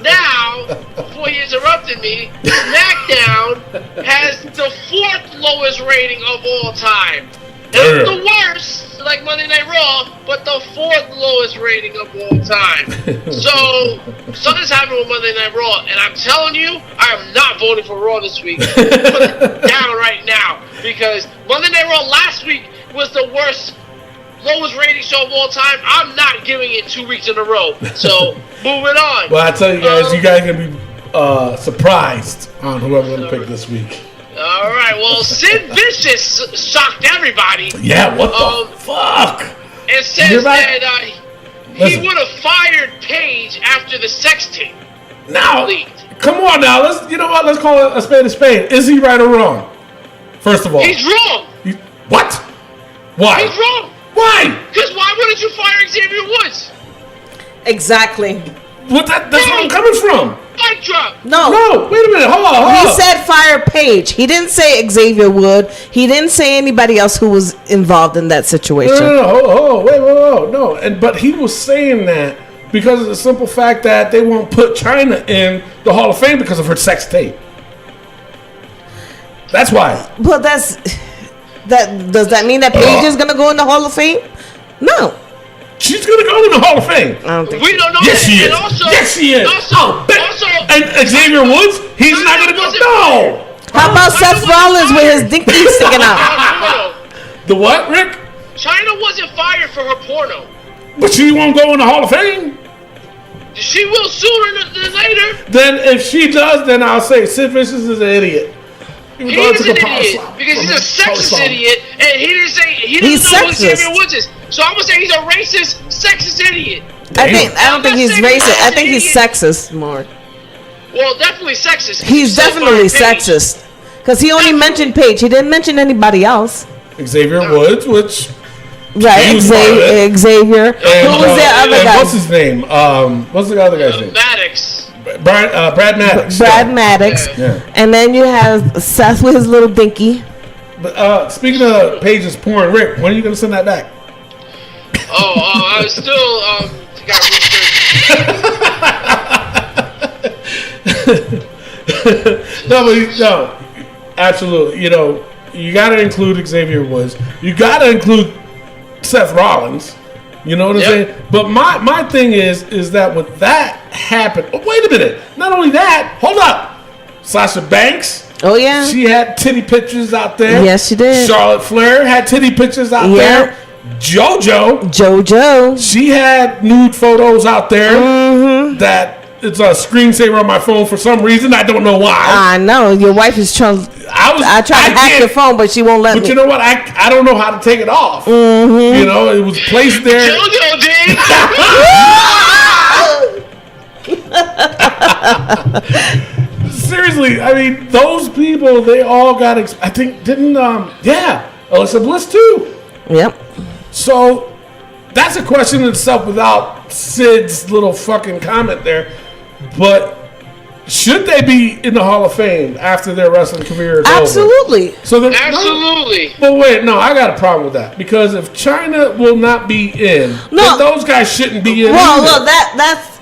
Now, before you interrupted me, SmackDown has the 4th lowest rating of all time. Not the worst, like Monday Night Raw, but the 4th lowest rating of all time. So, something's happening with Monday Night Raw, and I'm telling you, I am not voting for Raw this week. Put it down right now, because Monday Night Raw last week was the worst, lowest rating show of all time. I'm not giving it 2 weeks in a row. So, moving on. Well, I tell you guys, you guys are gonna be surprised on whoever I'm gonna pick this week. All right, well, Sid Vicious shocked everybody. Yeah, what the fuck? And says that he would have fired Paige after the sex tape. Now, leaked. come on now. You know what? Let's call it a spade a spade. Is he right or wrong? First of all, He's wrong. What? Why? He's wrong. Why? Because why wouldn't you fire Xavier Woods? Exactly. That's where I'm coming from. Mic drop. No, Wait a minute. Hold on. he said fire Paige. He didn't say Xavier Wood. He didn't say anybody else who was involved in that situation. No. Wait. No. But he was saying that because of the simple fact that they won't put China in the Hall of Fame because of her sex tape. That's why. Well, does that mean that Paige is gonna go in the Hall of Fame? No. She's gonna go in the Hall of Fame. I don't think We don't know Yes, that. she is. And also, Yes, she is. Also, And Xavier Woods, he's not gonna go. No. How about Seth Rollins with his dinky sticking out? The what, Rick? China wasn't fired for her porno. But she won't go in the Hall of Fame. She will sooner than later. Then if she does, then I'll say Sid Vicious is an idiot. He is an idiot because he's a sexist idiot, and he didn't say he He's doesn't know who sexist. Xavier Woods is. So I'm gonna say he's a racist, sexist idiot. I don't think he's saying racist. he's I an think he's idiot. sexist more. Well, definitely sexist. He's So definitely far, Paige. sexist because he only mentioned Paige. He didn't mention anybody else. Xavier Woods, which Right, He was part of it. Xavier. and, Who was the other and guy? what's his name? What's the other guy's name? Maddox. Brad Maddox. Brad Maddox. Yeah. And then you have Seth with his little dinky. But speaking of Paige's porn, Rick, when are you gonna send that back? I was still got research. No, absolutely. You know, you got to include Xavier Woods. You got to include Seth Rollins. You know what I'm Yep. saying? But my thing is that when that happened, oh, wait a minute. Not only that, hold up. Sasha Banks. Oh, yeah. She had titty pictures out there. Yes, she did. Charlotte Flair had titty pictures out Yeah. there. JoJo. She had nude photos out there Mm-hmm. that it's a screensaver on my phone for some reason. I don't know why. I know. Your wife is trying. I tried to hack can't- your phone, but she won't let But me. you know what? I don't know how to take it off. Mm-hmm. You know, it was placed there. JoJo did. Seriously, I mean, those people, they all got. I think didn't. Alyssa Bliss too. Yep. So that's a question in itself without Sid's little fucking comment there. But should they be in the Hall of Fame after their wrestling career is over? Absolutely. So then, Absolutely. But wait, no, I got a problem with that because if China will not be in, No. then those guys shouldn't be in. Well, either. that's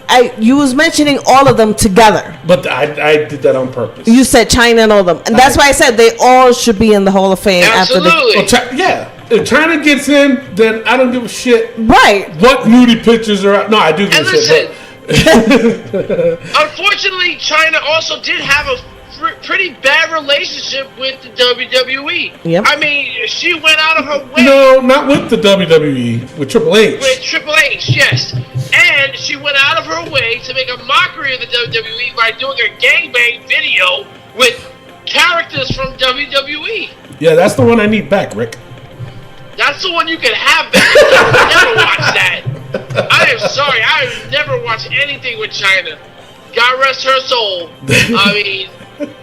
you was mentioning all of them together. But I did that on purpose. You said China and all of them, and that's why I said they all should be in the Hall of Fame after the. Absolutely. Yeah, if China gets in, then I don't give a shit Right. what nudie pictures are out. No, I do give And a shit. Unfortunately, China also did have a pretty bad relationship with the WWE. Yep. I mean, she went out of her way No, not with the WWE, with Triple H. with Triple H, yes. And she went out of her way to make a mockery of the WWE by doing a gangbang video with characters from WWE. Yeah, that's the one I need back, Rick. That's the one you can have back. I never watched that. I am sorry. I have never watched anything with China. God rest her soul. I mean,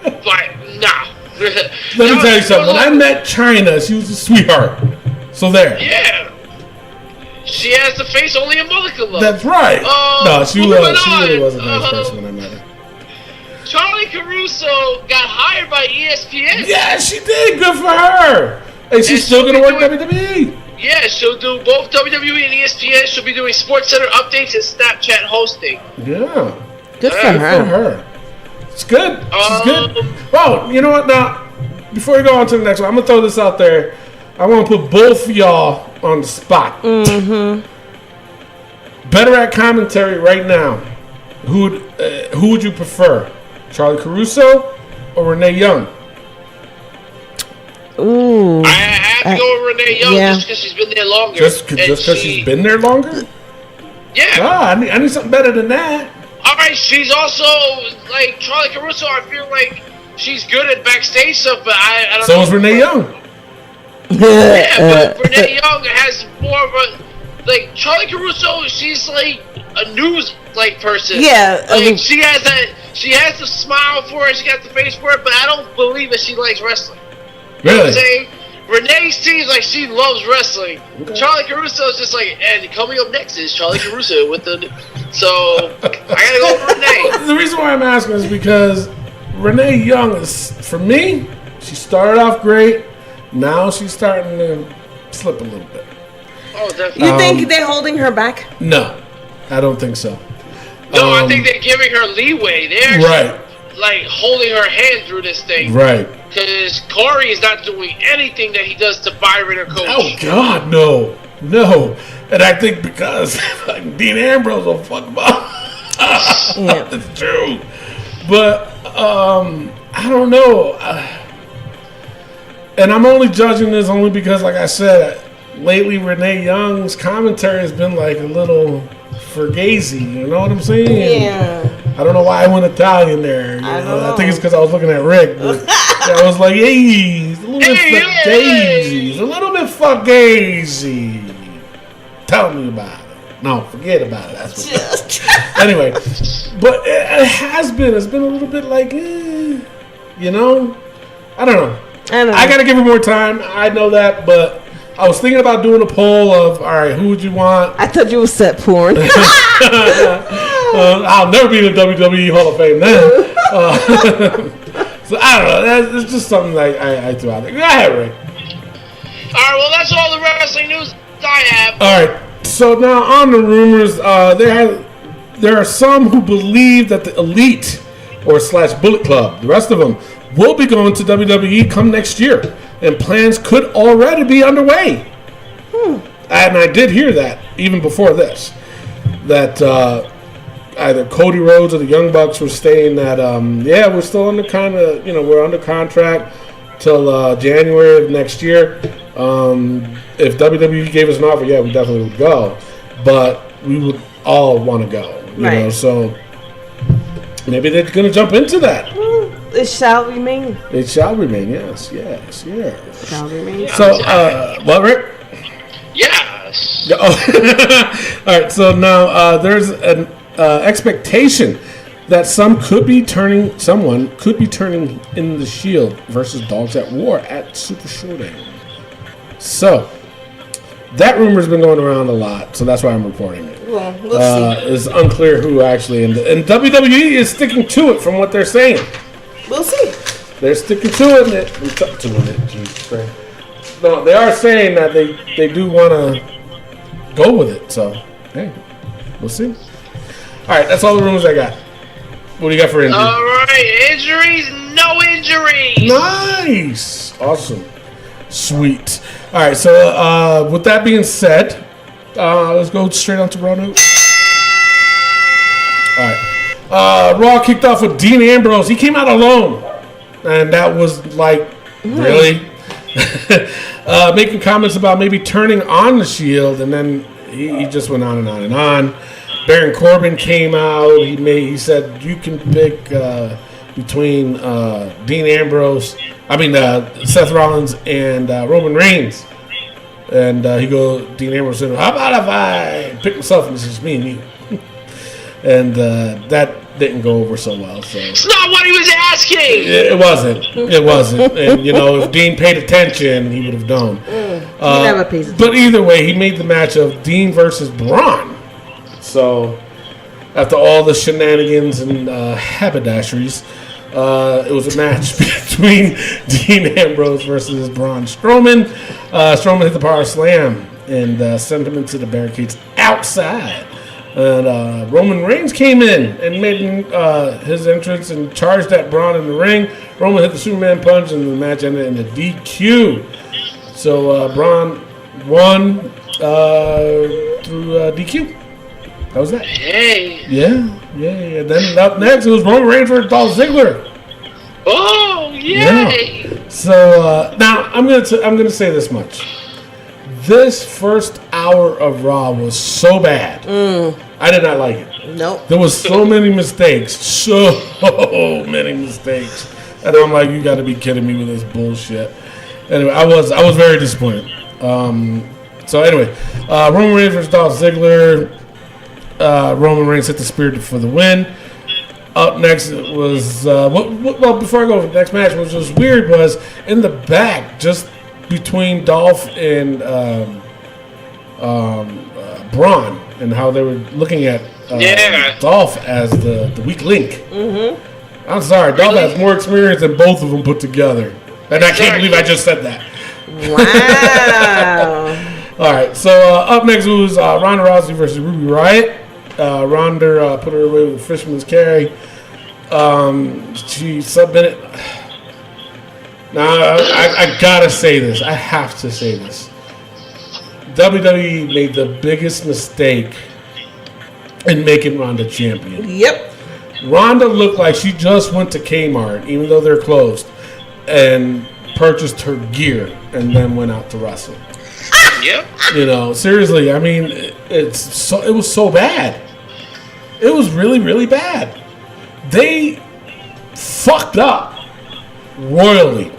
but nah. Let me tell you something. When I met China, she was a sweetheart. So there. Yeah. She has the face only a mother could love. That's right. No, she moving really on. was a nice person when I met her. Charlie Caruso got hired by ESPN. Yeah, she did. Good for her. And she's still going to work WWE. Yeah, she'll do both WWE and ESPN. She'll be doing Sports Center updates and Snapchat hosting. Yeah. Good for Good her. for her. It's good. She's good. Um, Well, you know what? Now, before we go on to the next one, I'm going to throw this out there. I want to put both of y'all on the spot. Mm-hmm. Better at commentary right now. Who would you prefer? Charlie Caruso or Renee Young? Ooh. I have to go with Renee Young yeah. just because she's been there longer. Just because she's been there longer? Yeah. Ah, I need something better than that. Alright, she's also, like, Charlie Caruso, I feel like she's good at backstage stuff, but I don't know. So is Renee Young. Yeah, but Renee Young has more of a, like, Charlie Caruso, she's like a news, like, person. Yeah, I Like, mean- she has the smile for it, she got the face for it, but I don't believe that she likes wrestling. You know what Really? I'm saying? Renee seems like she loves wrestling. Okay. Charlie Caruso is just like, and coming up next is Charlie Caruso with the. So I gotta go with Renee. The reason why I'm asking is because Renee Young is, for me, she started off great. Now she's starting to slip a little bit. Oh, definitely. You think they're holding her back? No, I don't think so. No, I think they're giving her leeway. They're right. Like holding her hand through this thing. Right. Because Corey is not doing anything that he does to Byron or Coach. Oh, God, no. No. And I think because Dean Ambrose will fuck him up. Yeah. It's true. But, I don't know. And I'm only judging this only because, like I said, lately Renee Young's commentary has been like a little fugazi. You know what I'm saying? Yeah. I don't know why I went Italian there. I think it's because I was looking at Rick. But I was like, hey, he's a little bit fugazi. He's a little bit fugazi. Tell me about it. No, forget about it. That's what. Anyway, but it has been. It's been a little bit like, you know, I don't know. I got to give her more time. I know that, but I was thinking about doing a poll of, all right, who would you want? I thought you were set porn. I'll never be in the WWE Hall of Fame then. So I don't know. That's just something like I threw out there. Go ahead, Rick. All right, well, that's all the wrestling news I have. All right. So now on the rumors, there are some who believe that the Elite or / Bullet Club, the rest of them, will be going to WWE come next year, and plans could already be underway. And I did hear that even before this, that either Cody Rhodes or the Young Bucks were saying that, we're still under we're under contract till January of next year. If WWE gave us an offer, we definitely would go, but we would all want to go, you know. So maybe they're going to jump into that. It shall remain. It shall remain. Yes. Shall remain. So, what, Rick? Yes. All right. So now there's an expectation that someone could be turning in the Shield versus Dogs at War at Super Showdown. So that rumor's been going around a lot, so that's why I'm reporting it. Well, we'll see. It's unclear who actually, and WWE is sticking to it from what they're saying. We'll see. They're sticking to it. Jesus Christ. No, they are saying that they do want to go with it. So, hey, we'll see. All right, that's all the rumors I got. What do you got for injuries? All right, injuries, no injuries. Nice. Awesome. Sweet. All right, so with that being said, let's go straight on to Raw news. All right. Raw kicked off with Dean Ambrose. He came out alone. And that was like, really? Making comments about maybe turning on the Shield. And then he just went on and on and on. Baron Corbin came out. He said, you can pick between Dean Ambrose, Seth Rollins and Roman Reigns. And Dean Ambrose said, how about if I pick myself and it's just me and you? And that didn't go over so well. So it's not what he was asking. It wasn't. And if Dean paid attention, he would have known. He never pays attention. But either way, he made the match of Dean versus Braun. So after all the shenanigans and haberdasheries, it was a match between Dean Ambrose versus Braun Strowman. Strowman hit the power slam and sent him into the barricades outside. And Roman Reigns came in and made his entrance and charged at Braun in the ring. Roman hit the Superman punch and the match ended in a DQ. So Braun won through DQ. That was that. Hey. Yeah. Then up next it was Roman Reigns versus Dolph Ziggler. Oh, yay! Yeah. So now I'm gonna say this much. This first hour of Raw was so bad. I did not like it. Nope. There was so many mistakes. And I'm like, you got to be kidding me with this bullshit. Anyway, I was very disappointed. So anyway, Roman Reigns versus Dolph Ziggler. Roman Reigns hit the spear for the win. Up next was well, before I go to the next match, which was weird, was in the back, just between Dolph and Braun, and how they were looking at Dolph as the weak link. Mm-hmm. I'm sorry, Dolph has more experience than both of them put together. And I can't believe I just said that. Wow. All right, so up next was Ronda Rousey versus Ruby Riott. Ronda put her away with a fisherman's carry. She submitted. Now, I gotta say this. I have to say this. WWE made the biggest mistake in making Ronda champion. Yep. Ronda looked like she just went to Kmart, even though they're closed, and purchased her gear and then went out to wrestle. Yep. You know, seriously, I mean, it was so bad. It was really, really bad. They fucked up royally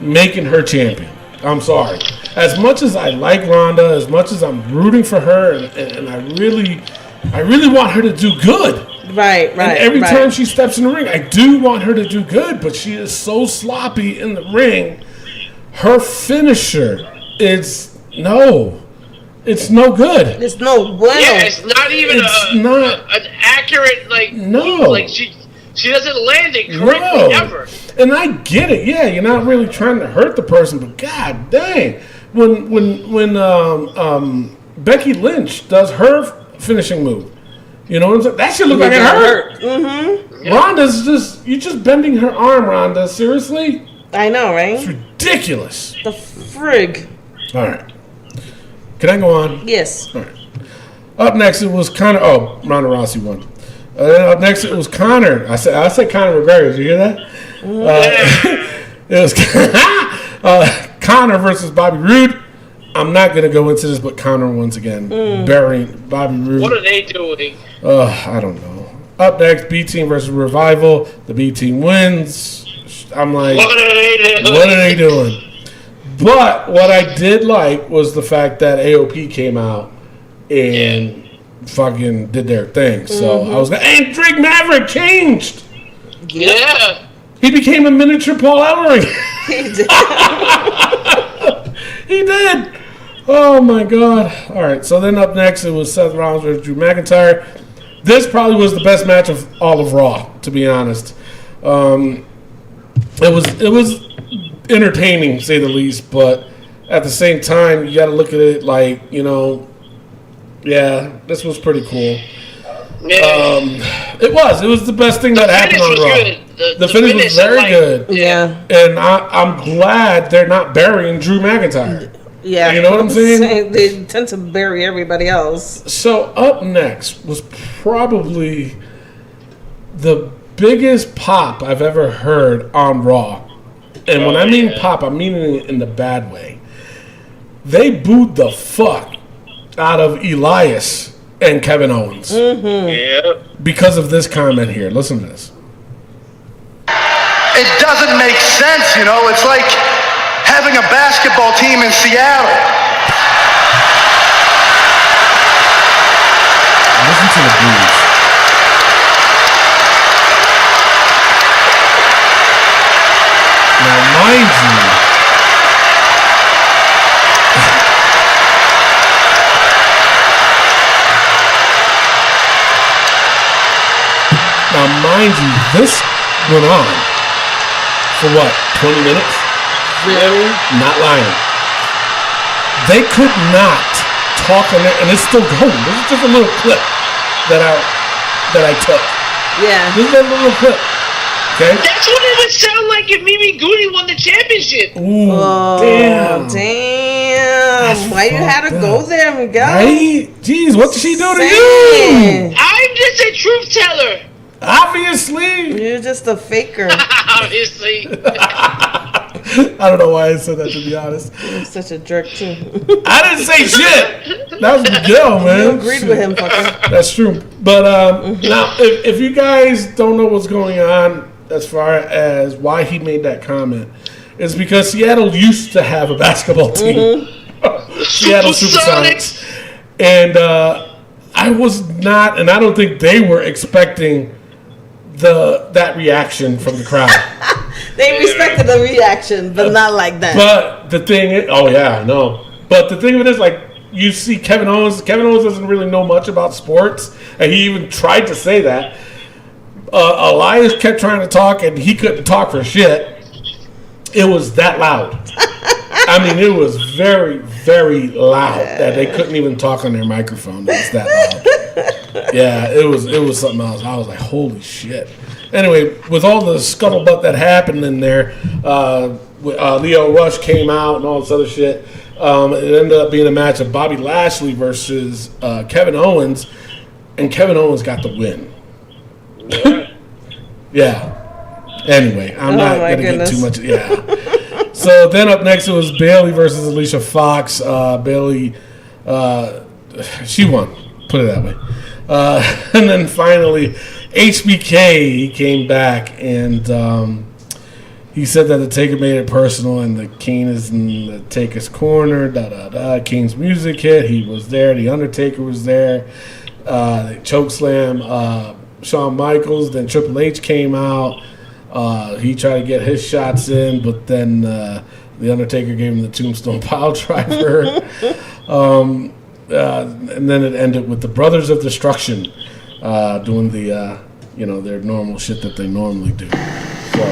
making her champion. I'm sorry. As much as I like Ronda, as much as I'm rooting for her, and I really want her to do good. Right. And every time she steps in the ring, I do want her to do good, but she is so sloppy in the ring. Her finisher is it's no good. It's no bueno. Yeah, it's not even an accurate move. Like she doesn't land it correctly ever. And I get it. Yeah, you're not really trying to hurt the person, but god dang, when Becky Lynch does her finishing move, you know what I'm saying? That should look like it hurt. Mm-hmm. Yeah. Ronda's you're just bending her arm, Ronda. Seriously? I know, right? It's ridiculous. The frig. All right. Can I go on? Yes. All right. Up next, it was Conor. Oh, Ronda Rousey won. Up next, it was Conor. I said Conor McGregor. Did you hear that? It was Conor versus Bobby Roode. I'm not going to go into this, but Conor once again burying Bobby Roode. What are they doing? I don't know. Up next, B Team versus Revival. The B Team wins. I'm like, what are they doing? What are they doing? But what I did like was the fact that AOP came out and fucking did their thing. So I was like, and Drake Maverick changed. Yeah. He became a miniature Paul Ellering. He did. He did. Oh my god. All right. So then up next, it was Seth Rollins versus Drew McIntyre. This probably was the best match of all of Raw, to be honest. It was entertaining, to say the least, but at the same time, you got to look at it like, you know, this was pretty cool. Yeah. It was the best thing that happened on Raw. The finish was very good. Yeah. And I'm glad they're not burying Drew McIntyre. Yeah. You know what I'm saying? They tend to bury everybody else. So up next was probably the biggest pop I've ever heard on Raw. And when I mean pop, I mean it in the bad way. They booed the fuck out of Elias and Kevin Owens. Mm-hmm. Yeah. Because of this comment here. Listen to this. It doesn't make sense, you know? It's like having a basketball team in Seattle. Listen to the blues. Now, mind you, this went on for what, 20 minutes? Really? Not lying. They could not talk on it, and it's still going. This is just a little clip that I took. Yeah. This is a little clip. Okay. That's what it would sound like if Mimi Goody won the championship. Ooh, damn. That's why you had to go there, Miguel? Right? Jeez, what did she do to you? I'm just a truth teller. Obviously. You're just a faker. Obviously. I don't know why I said that, to be honest. You're such a jerk, too. I didn't say shit. That was Miguel, man. You agreed with him, fucker. That's true. But now, if you guys don't know what's going on as far as why he made that comment, it's because Seattle used to have a basketball team. Seattle Supersonics. And I was not, and I don't think they were expecting that reaction from the crowd. They respected the reaction, but not like that. But the thing is, oh yeah, I know. But the thing of it is, like, you see Kevin Owens. Kevin Owens doesn't really know much about sports, and he even tried to say that. Elias kept trying to talk, and he couldn't talk for shit. It was that loud. I mean, it was very, very loud that they couldn't even talk on their microphone. It was that loud. Yeah, it was something else. I was like, holy shit. Anyway, with all the scuttlebutt that happened in there, Leo Rush came out and all this other shit. It ended up being a match of Bobby Lashley versus Kevin Owens, and Kevin Owens got the win. Yeah. Anyway, I'm not going to get too much. Yeah. So then up next it was Bayley versus Alicia Fox. Bayley, she won. Put it that way. And then finally, HBK, he came back and he said that the Taker made it personal and the King is in the Taker's corner. King's music hit. He was there. The Undertaker was there. Chokeslam. Shawn Michaels. Then Triple H came out. He tried to get his shots in, but then the Undertaker gave him the Tombstone Piledriver. And then it ended with the Brothers of Destruction doing the their normal shit that they normally do. So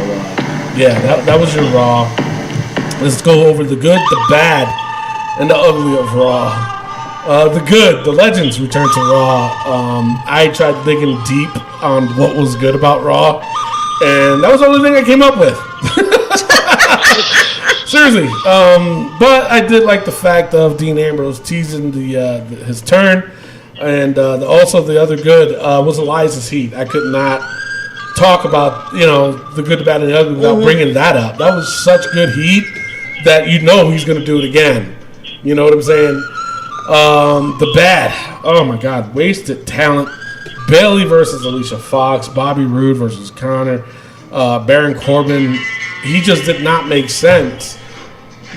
that was your Raw. Let's go over the good, the bad, and the ugly of Raw. The good, the legends return to Raw. I tried digging deep on what was good about Raw, and that was the only thing I came up with. Seriously. But I did like the fact of Dean Ambrose teasing his turn, and also the other good was Elias's heat. I could not talk about the good, the bad, and the ugly without bringing that up. That was such good heat that he's going to do it again. You know what I'm saying? The bad, oh my God, wasted talent. Bayley versus Alicia Fox, Bobby Roode versus Connor, Baron Corbin. He just did not make sense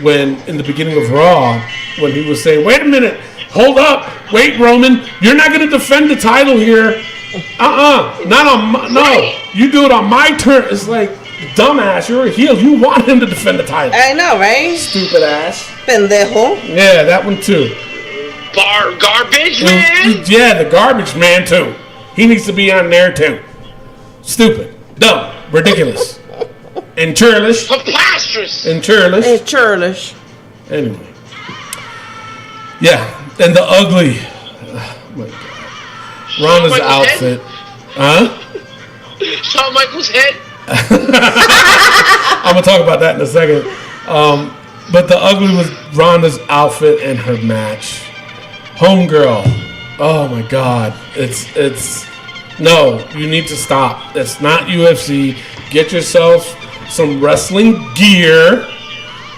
when in the beginning of Raw when he was saying, "Wait a minute, hold up, wait, Roman, you're not going to defend the title here. Not on no, you do it on my turn." It's like, dumbass, you're a heel. You want him to defend the title. I know, right? Stupid ass. Pendejo. Yeah, that one too. Garbage man? Yeah, the garbage man too. He needs to be on there too. Stupid. Dumb. Ridiculous. And churlish. Preposterous. And churlish. And churlish. Anyway. Yeah. And the ugly. Oh my God. Ronda's outfit. Huh? Shawn Michaels' head? I'm going to talk about that in a second. But the ugly was Ronda's outfit and her match. Homegirl. Oh my God. It's no, you need to stop. It's not UFC. Get yourself some wrestling gear.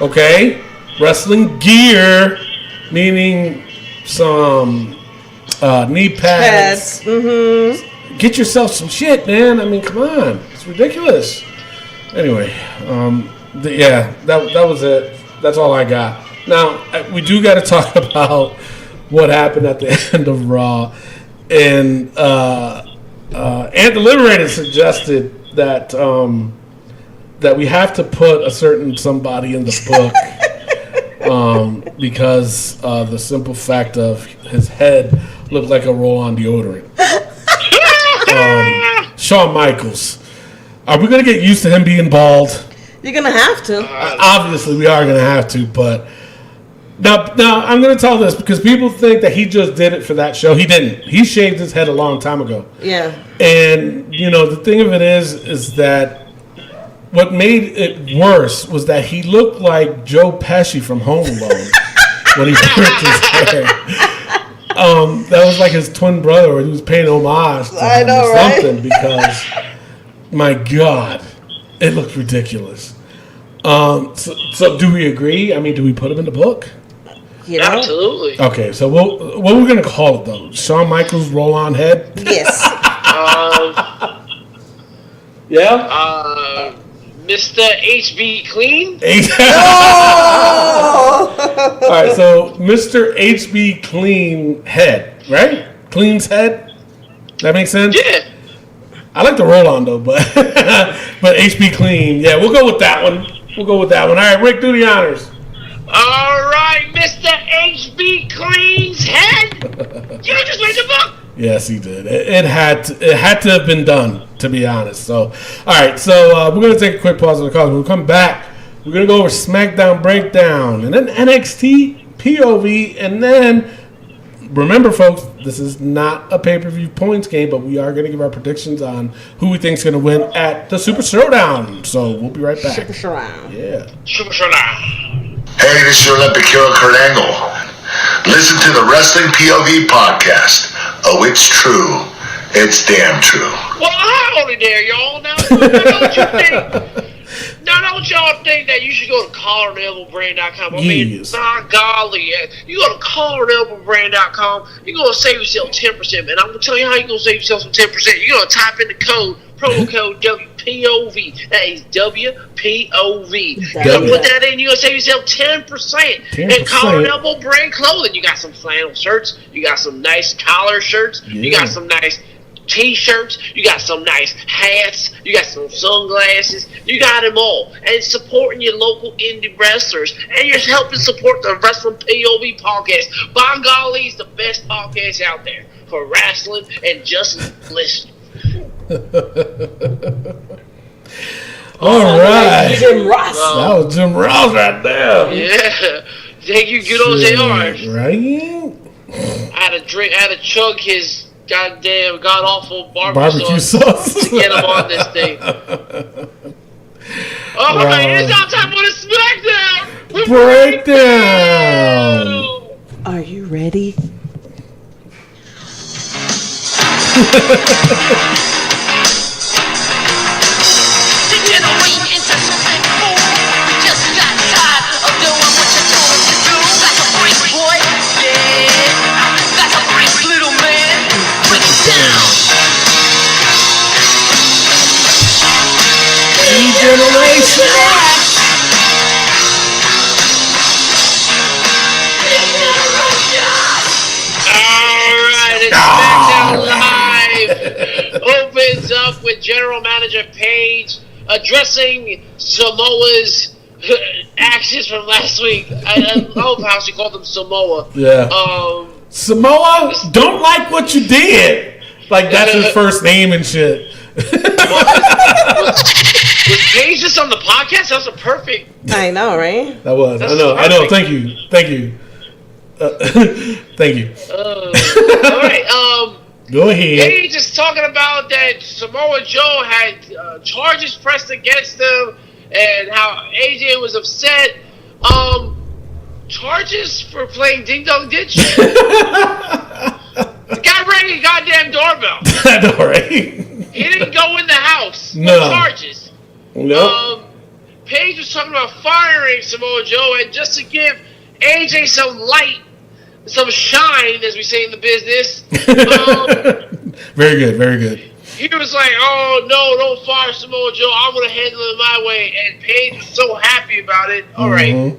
Okay? Wrestling gear, meaning some knee pads. Mm-hmm. Get yourself some shit, man. I mean, come on. It's ridiculous. Anyway, that was it. That's all I got. Now, we do got to talk about what happened at the end of Raw. And Ant the Liberator suggested that that we have to put a certain somebody in the book because the simple fact of his head looked like a roll-on deodorant. Shawn Michaels. Are we going to get used to him being bald? You're going to have to. Obviously, we are going to have to, but now I'm going to tell this because people think that he just did it for that show. He didn't. He shaved his head a long time ago. Yeah. And, the thing of it is that what made it worse was that he looked like Joe Pesci from Home Alone when he ripped his hair. That was like his twin brother, or he was paying homage to him or something, because, my God, it looked ridiculous. So do we agree? I mean, do we put him in the book? Absolutely. Okay, so what we're going to call it, though? Shawn Michaels roll-on head? Yes. Yeah? Mr. HB Clean? All right, so Mr. HB Clean head, right? Clean's head? That makes sense? Yeah. I like the roll on though, but but HB clean. Yeah, we'll go with that one. All right, Rick, do the honors. All right, Mr. HB Clean's head. You just read the book. Yes, he did. It had to have been done, to be honest. So, all right. So we're gonna take a quick pause on the call. We'll come back. We're gonna go over SmackDown Breakdown, and then NXT POV, and then remember, folks, this is not a pay-per-view points game, but we are gonna give our predictions on who we think is gonna win at the Super Showdown. So we'll be right back. Super Showdown. Yeah. Super Showdown. Hey, this is your Olympic hero, Kurt Angle. Listen to the Wrestling POV podcast. Oh, it's true. It's damn true. Well, howdy there, y'all. Now, don't y'all think that you should go to collarandelbowbrand.com? I mean, Yes. my golly, you go to collarandelbowbrand.com, you're going to save yourself 10%, man. I'm going to tell you how you're going to save yourself some 10%. You're going to type in the promo code WPOV. That is WPOV. You're going to put that in, you're going to save yourself 10%. And Collar and Elbow Brand clothing. You got some flannel shirts, you got some nice collar shirts, you got some nice T-shirts, you got some nice hats, you got some sunglasses, you got them all. And supporting your local indie wrestlers, and you're helping support the Wrestling POV podcast. By golly, it's the best podcast out there for wrestling and just listening. All right. Jim Ross. That was Jim Ross right there. Yeah. Thank you, good old JR. Right? I had to chug his goddamn god awful Barbecue sauce to get him on this thing. All right, it's now time for the SmackDown Breakdown. Are you ready? Generation X. Alright, it's SmackDown Live opens up with General Manager Paige addressing Samoa's actions from last week. I love how she called them Samoa. Yeah. Samoa, don't like what you did. Like, that's his first name and shit. Was Paige just on the podcast? That was a perfect. I know, right? That was. I know. Thank you. Thank you. All right. Go ahead. Paige is talking about that Samoa Joe had charges pressed against him and how AJ was upset. Charges for playing Ding Dong Ditch? The guy rang a goddamn doorbell. I know, right? He didn't go in the house. No. Charges. No. Paige was talking about firing Samoa Joe, and just to give AJ some light, some shine, as we say in the business. Very good, very good. He was like, "Oh no, don't fire Samoa Joe. I'm gonna handle it my way." And Paige was so happy about it. All right.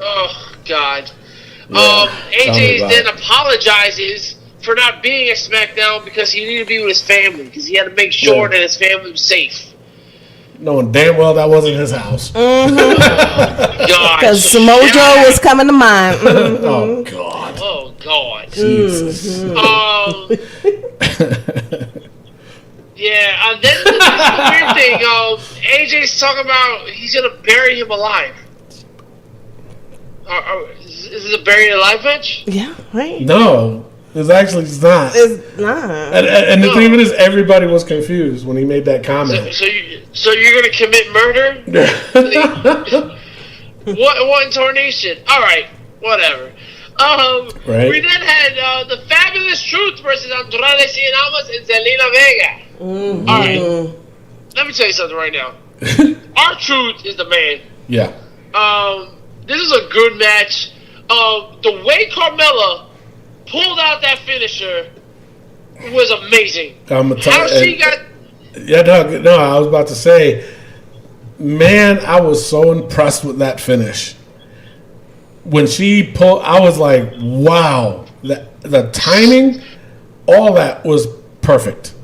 Oh God. Yeah, AJ then apologizes for not being at SmackDown because he needed to be with his family because he had to make sure that his family was safe. Knowing damn well that wasn't his house. Because Samoa Joe was coming to mind. Oh God. Oh God. Jesus. Yeah, then this is the weird thing. AJ's talking about he's gonna bury him alive. Is it a buried alive match? Yeah, right. No, it's actually not. It's not. And the thing is, everybody was confused when he made that comment. So you're gonna commit murder? What incarnation? All right, whatever. Right. We then had the Fabulous Truth versus Andrade Cien Almas and Zelina Vega. Mm-hmm. All right, let me tell you something right now. R-Truth is the man. Yeah. This is a good match. The way Carmella pulled out that finisher was amazing. How she got... Yeah, no, I was about to say, man, I was so impressed with that finish. When she pulled, I was like, wow. The timing, all that was perfect.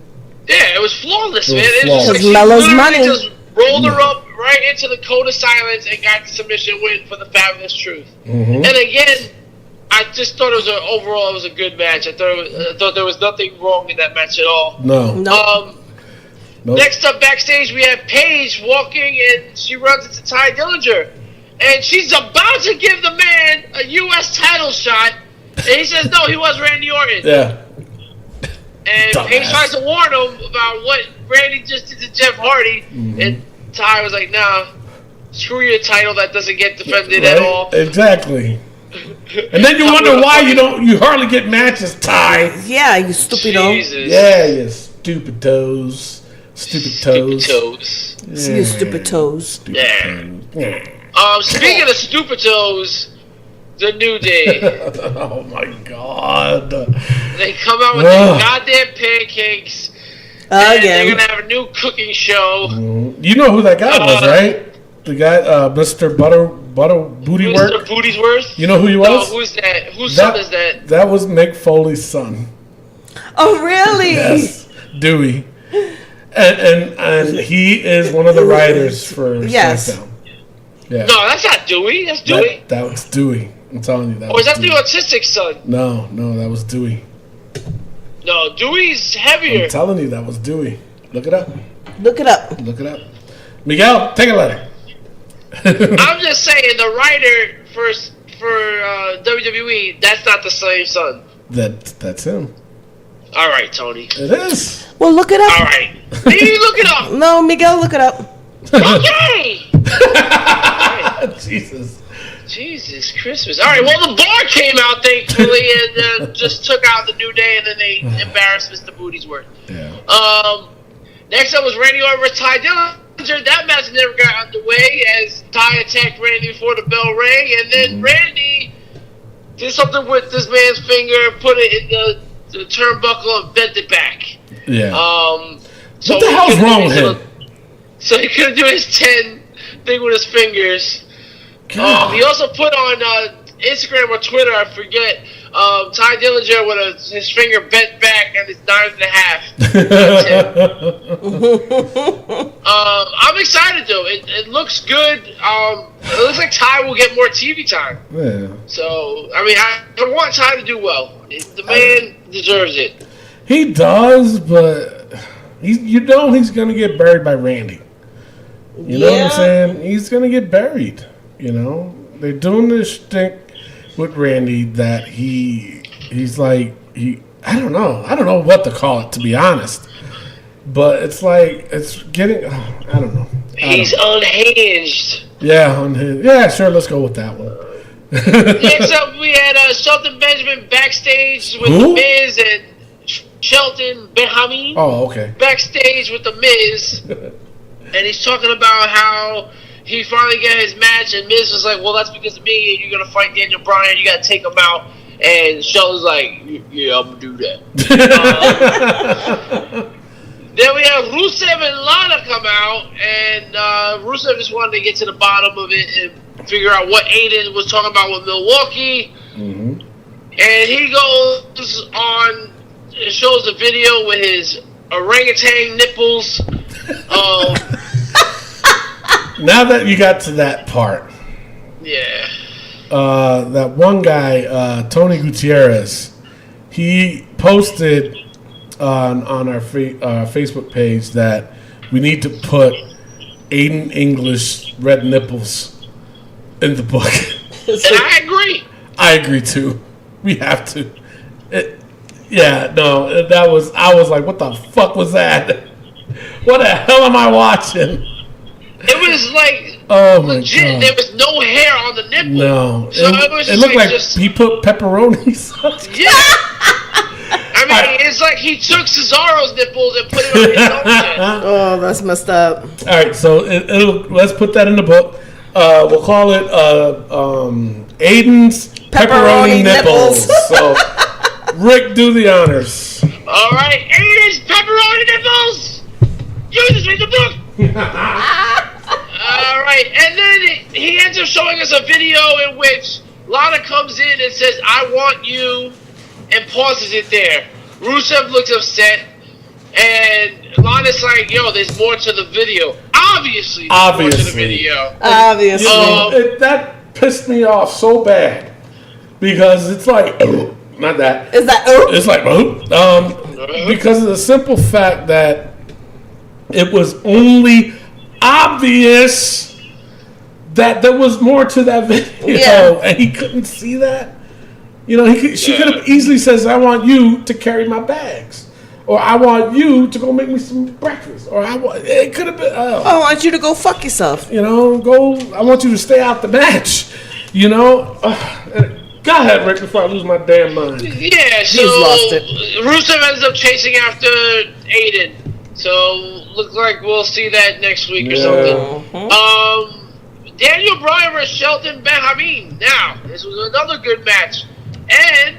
Yeah, it was flawless, man. flawless. It was Because like Melo's she literally money. just rolled her up right into the code of silence and got the submission win for the Fabulous Truth. Mm-hmm. And again, I just thought overall it was a good match. I thought there was nothing wrong in that match at all. No. Nope. Nope. Next up backstage, we have Paige walking, and she runs into Ty Dillinger. And she's about to give the man a U.S. title shot. And he says, no, he was Randy Orton. Yeah. And Dumbass. Paige tries to warn him about what Randy just did to Jeff Hardy. Mm-hmm. And Ty was like, nah, screw your title. That doesn't get defended Right? at all. Exactly. And then you wonder why you hardly get matches, Ty. Yeah, you stupido. Jesus. Yeah, you stupid toes. Stupid toes. toes. See your stupid toes. Stupid Yeah. toes. Yeah. Speaking of stupid toes, the New Day. Oh my god. They come out with their goddamn pancakes. And they're Again. gonna have a new cooking show. You know who that guy was, right? The guy, Mr. Butter Bootywork. Mr. Bootyworth. You know who he No, was? who's that? Whose son is that? That was Mick Foley's son. Oh, really? Yes, Dewey. And he is one of the writers for Yes. SmackDown. Yeah. No, that's not Dewey. That's Dewey. That was Dewey. I'm telling you that. Or is that Dewey. the autistic son? No, that was Dewey. No, Dewey's I'm heavier. telling you that was Dewey. Look it up. Look it up. Look it up. Miguel, take a letter. I'm just saying the writer for WWE, that's not the same son. That's him. All right, Tony. It is. Well, look it up. All right. You look it up. No, Miguel, look it up. Okay. Jesus. Jesus Christmas. All right, well, the bar came out, thankfully, and just took out the New Day, and then they embarrassed Mr. Bootyworth. Yeah. Next up was Randy Orton versus Ty Dillinger. That match never got underway as Ty attacked Randy before the bell rang, and then Randy did something with this man's finger, put it in the turnbuckle, and bent it back. Yeah. So What the hell's wrong with him? So he couldn't do his 10 thing with his fingers. He also put on Instagram or Twitter, I forget, Ty Dillinger with his finger bent back and it's 9.5. I'm excited though. It looks good. It looks like Ty will get more TV time. Yeah. So I mean, I want Ty to do well. The man deserves it. He does, but he's gonna get buried by Randy. You know what I'm saying? He's gonna get buried. You know, they're doing this shtick with Randy that he's like I don't know what to call it, to be honest. But it's like it's getting I don't know. He's unhinged. Yeah, sure. Let's go with that one. Next up, we had Shelton Benjamin backstage with The Miz and Shelton Benjamin. Oh, okay. Backstage with The Miz, and he's talking about how he finally got his match, and Miz was like, well, that's because of me, and you're going to fight Daniel Bryan, you got to take him out. And Shelton's like, yeah, I'm going to do that. Then we have Rusev and Lana come out, and Rusev just wanted to get to the bottom of it and figure out what Aiden was talking about with Milwaukee. Mm-hmm. And he goes on and shows a video with his orangutan nipples. Now that you got to that part, Yeah. that one guy, Tony Gutierrez, he posted on our Facebook page that we need to put Aiden English red nipples in the book. And I agree. I agree too. We have to. I was like, what the fuck was that? What the hell am I watching? It was like legit. God. There was no hair on the nipple. No, So it looked like just, he put pepperonis. yeah. I mean, it's like he took Cesaro's nipples and put it on his own chest. Oh, that's messed up. All right, so let's put that in the book. We'll call it Aiden's pepperoni nipples. So, Rick, do the honors. All right, Aiden's pepperoni nipples. You just read the book. All right, and then he ends up showing us a video in which Lana comes in and says, "I want you," and pauses it there. Rusev looks upset, And Lana's like, yo, there's more to the video. Obviously, there's more to the video. Obviously. That pissed me off so bad because it's like, not that. Is that? It's like, because of the simple fact that it was only obvious that there was more to that video, and he couldn't see that. You know, she could have easily says, "I want you to carry my bags," or "I want you to go make me some breakfast," or it could have been. I want you to go fuck yourself. You know, I want you to stay out the match. You know, go ahead, Rick, before I lose my damn mind. Yeah, so lost it. Rusev ends up chasing after Aiden. So looks like we'll see that next week or something. Daniel Bryan versus Shelton Benjamin. Now, this was another good match. And,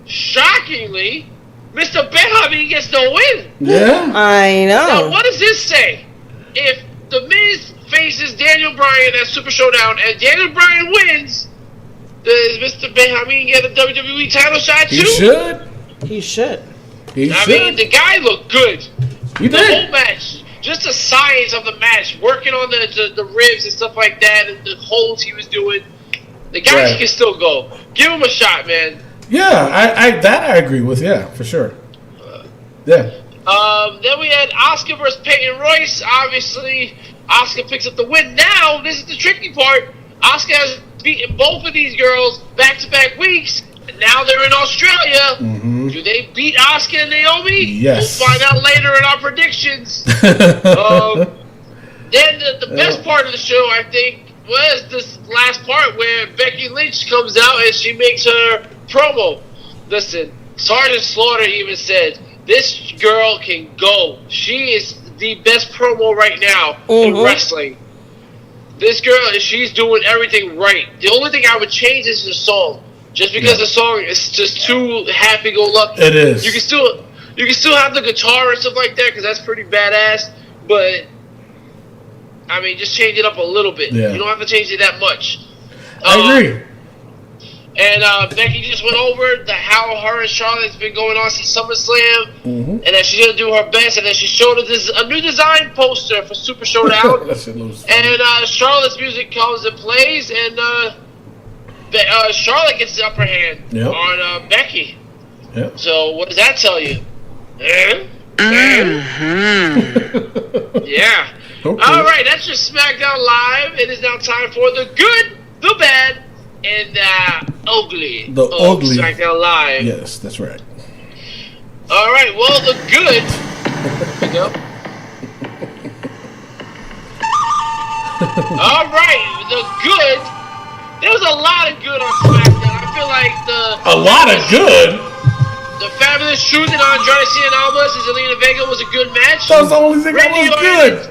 shockingly, Mr. Benjamin gets the win. Yeah. I know. Now, what does this say? If The Miz faces Daniel Bryan at Super Showdown and Daniel Bryan wins, does Mr. Benjamin get a WWE title shot too? He should. He should. I mean, the guy looked good. He The did. whole match, just the science of the match, working on the ribs and stuff like that, and the holds he was doing. The guy can still go. Give him a shot, man. Yeah, I agree with. Yeah, for sure. Yeah. Then we had Asuka versus Peyton Royce. Obviously, Asuka picks up the win. Now, this is the tricky part. Asuka has beaten both of these girls back-to-back weeks. And now they're in Australia. Mm-hmm. Do they beat Asuka and Naomi? Yes. We'll find out later in our predictions. Then the best part of the show, I think, was this last part where Becky Lynch comes out and she makes her promo. Listen, Sergeant Slaughter even said, this girl can go. She is the best promo right now in wrestling. This girl, she's doing everything right. The only thing I would change is the song. Just because the song is just too happy-go-lucky. It is. You can still have the guitar and stuff like that because that's pretty badass. But I mean, just change it up a little bit. Yeah. You don't have to change it that much. I agree. And Becky just went over how her and Charlotte's been going on since SummerSlam, and that she's gonna do her best. And then she showed us a new design poster for Super Showdown. And Charlotte's music comes and plays, and Charlotte gets the upper hand on Becky. Yep. So what does that tell you? Yeah. Okay. All right, that's your SmackDown Live. It is now time for the good, the bad, and ugly. The ugly SmackDown Live. Yes, that's right. All right. Well, the good. There you go. All right, the good. There was a lot of good on SmackDown. I feel like a lot of good. The Fabulous Truth and Andrade Cien Almas and Zelina Vega was a good match. That was the only thing that was good.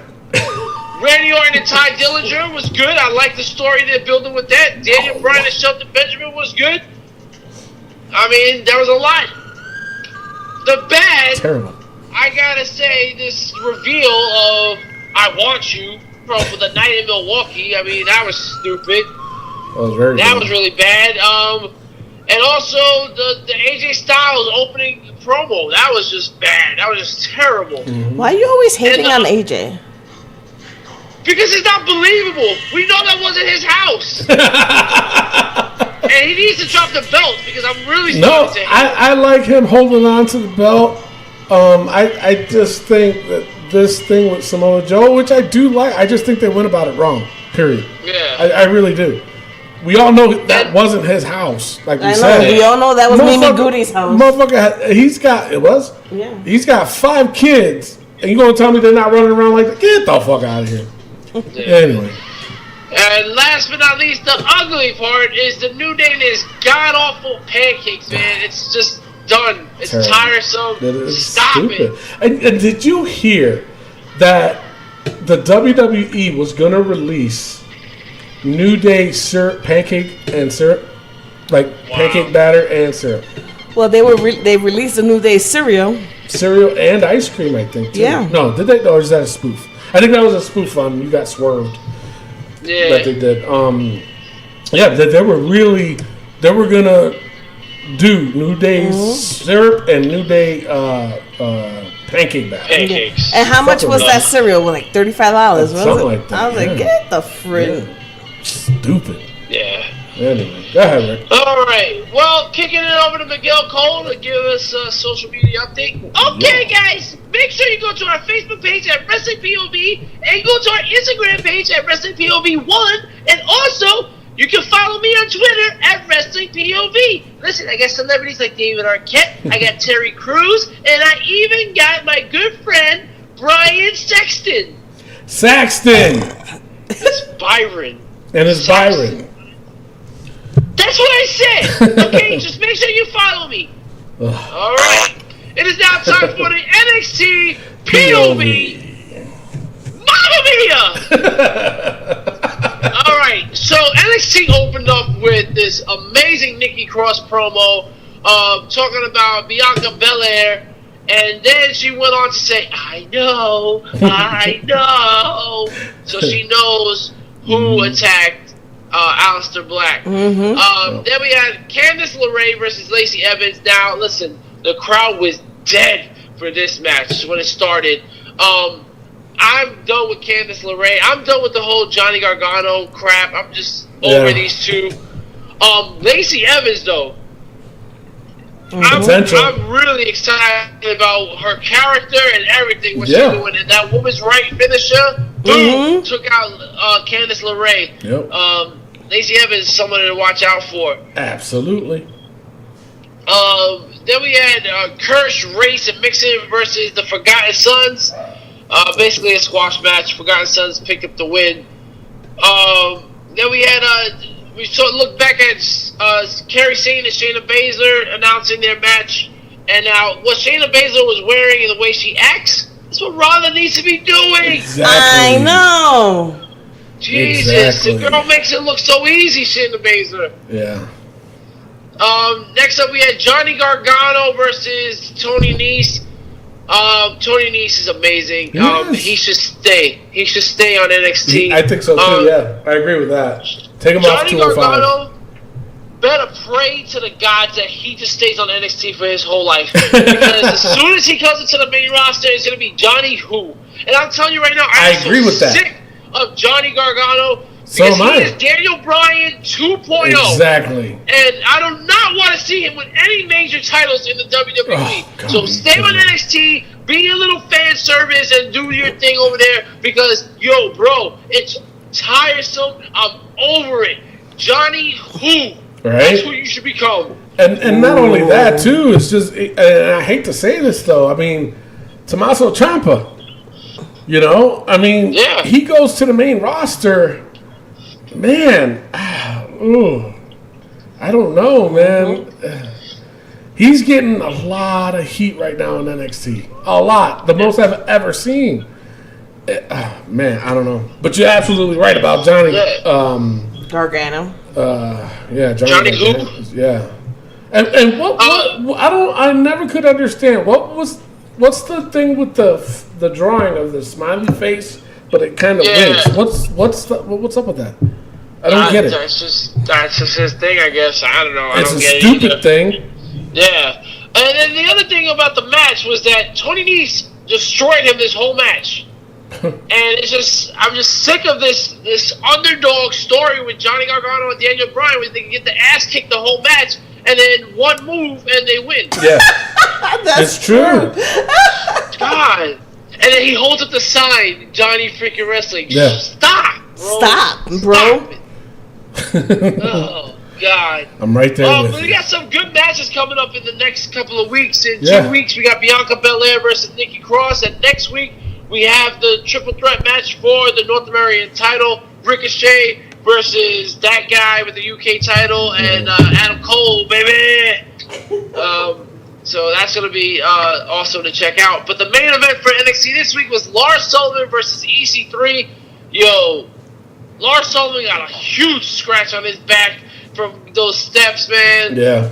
Randy Orton and Ty Dillinger was good. I like the story they're building with that. Daniel Bryan and Shelton Benjamin was good. I mean, there was a lot. The bad, terrible. I gotta say, this reveal of "I Want You" from the night in Milwaukee. I mean, that was stupid. That was really bad. And also the AJ Styles opening promo. That was just bad. That was just terrible. Mm-hmm. Why are you always hating on AJ? Because it's not believable. We know that wasn't his house. And he needs to drop the belt because I'm really starting to hate him. I like him holding on to the belt. I just think that this thing with Samoa Joe, which I do like, I just think they went about it wrong. Period. Yeah. I really do. We all know that wasn't his house, like we said. We all know that was Mimi Goody's house. Motherfucker, he's got 5 kids, and you gonna tell me they're not running around like that? Get the fuck out of here. Anyway. And last but not least, the ugly part is the New Day and his god-awful pancakes, man. It's just done. It's terrible. tiresome. Stop stupid. it. And did you hear that the WWE was going to release New Day syrup, pancake and syrup? Like pancake batter and syrup. Well, they released the New Day cereal. Cereal and ice cream, I think, too. Yeah. No, did they? Or is that a spoof? I think that was a spoof on You Got Swerved. Yeah. That they did. They were gonna do New Day syrup and New Day pancake batter. Pancakes. And how much was that cereal? Like $35. Something like that. I was like, get the frick. Yeah. Stupid. Yeah. Anyway, go ahead, Rick. All right. Well, kicking it over to Miguel Cole to give us a social media update. Okay, guys, make sure you go to our Facebook page at Wrestling POV and go to our Instagram page at Wrestling POV1. And also, you can follow me on Twitter at Wrestling POV. Listen, I got celebrities like David Arquette, I got Terry Crews, and I even got my good friend Brian Sexton. It's Byron. And it's Byron. That's what I said. Okay, just make sure you follow me. All right. It is now time for the NXT POV. Mamma mia! All right. So NXT opened up with this amazing Nikki Cross promo, talking about Bianca Belair, and then she went on to say, "I know." So she knows who attacked Aleister Black. Then we had Candice LeRae versus Lacey Evans. Now, listen, the crowd was dead for this match when it started. I'm done with Candice LeRae. I'm done with the whole Johnny Gargano crap. I'm just over these two. Lacey Evans, though, I'm really excited about her character and everything, what she's doing. And that woman's right finisher, boom, took out Candice LeRae. Yep. Lacey Evans is someone to watch out for. Absolutely. Then we had Kirsch, Race, and Mixon versus the Forgotten Sons. Basically a squash match. Forgotten Sons picked up the win. Then we had we looked back at Kairi Sane and Shayna Baszler announcing their match. And now what Shayna Baszler was wearing and the way she acts, that's what Ronda needs to be doing. Exactly. I know. Jesus, the girl makes it look so easy, Shayna Baszler. Yeah. Next up, we had Johnny Gargano versus Tony Nese. Tony Nese is amazing. Yes. He should stay. He should stay on NXT. I think so too. Yeah, I agree with that. Take him off 205. Johnny Gargano better pray to the gods that he just stays on NXT for his whole life. Because as soon as he comes into the main roster, it's going to be Johnny Who. And I'm telling you right now, I agree with that. Sick of Johnny Gargano. So because am I. He is Daniel Bryan 2.0. Exactly. And I do not want to see him with any major titles in the WWE. Oh, so stay on NXT, be a little fan service, and do your thing over there. Because, yo, bro, it's tiresome. I'm over it. Johnny Who. Right? That's who you should become. And not only that, too, it's just, and I hate to say this, though, I mean, Tommaso Ciampa, you know? I mean, he goes to the main roster, man, I don't know, man. He's getting a lot of heat right now in NXT. A lot. The most I've ever seen. Man, I don't know. But you're absolutely right about Johnny. Gargano. Johnny Who? Yeah. And what I never could understand. What's the thing with the drawing of the smiley face, but it kind of winks? What's up with that? I don't get it. That's just his thing, I guess. I don't know. It's a stupid thing. Yeah. And then the other thing about the match was that Tony Nese destroyed him this whole match. And I'm just sick of this underdog story with Johnny Gargano and Daniel Bryan where they can get the ass kicked the whole match and then one move and they win. Yeah. It's true. God. And then he holds up the sign, Johnny freaking Wrestling. Yeah. Stop, bro. Stop, bro. Oh, God. I'm right there with we you. got some good matches coming up in the next couple of weeks. In 2 weeks, we got Bianca Belair versus Nikki Cross. And next week, we have the triple threat match for the North American title. Ricochet versus that guy with the UK title. And Adam Cole, baby. So that's going to be awesome to check out. But the main event for NXT this week was Lars Sullivan versus EC3. Yo, Lars Sullivan got a huge scratch on his back from those steps, man. Yeah.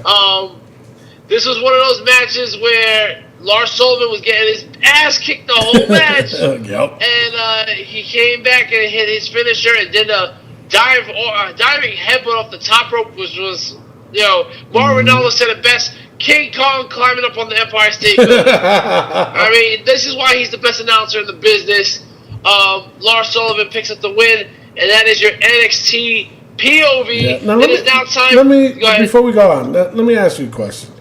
This was one of those matches where Lars Sullivan was getting his ass kicked the whole match. Yep. And he came back and hit his finisher and did a diving headbutt off the top rope, which was Mauro Ranallo said it best. King Kong climbing up on the Empire State Building. I mean, this is why he's the best announcer in the business. Lars Sullivan picks up the win, and that is your NXT POV. Yeah. Now, it is now time. Before we go on, let me ask you a question.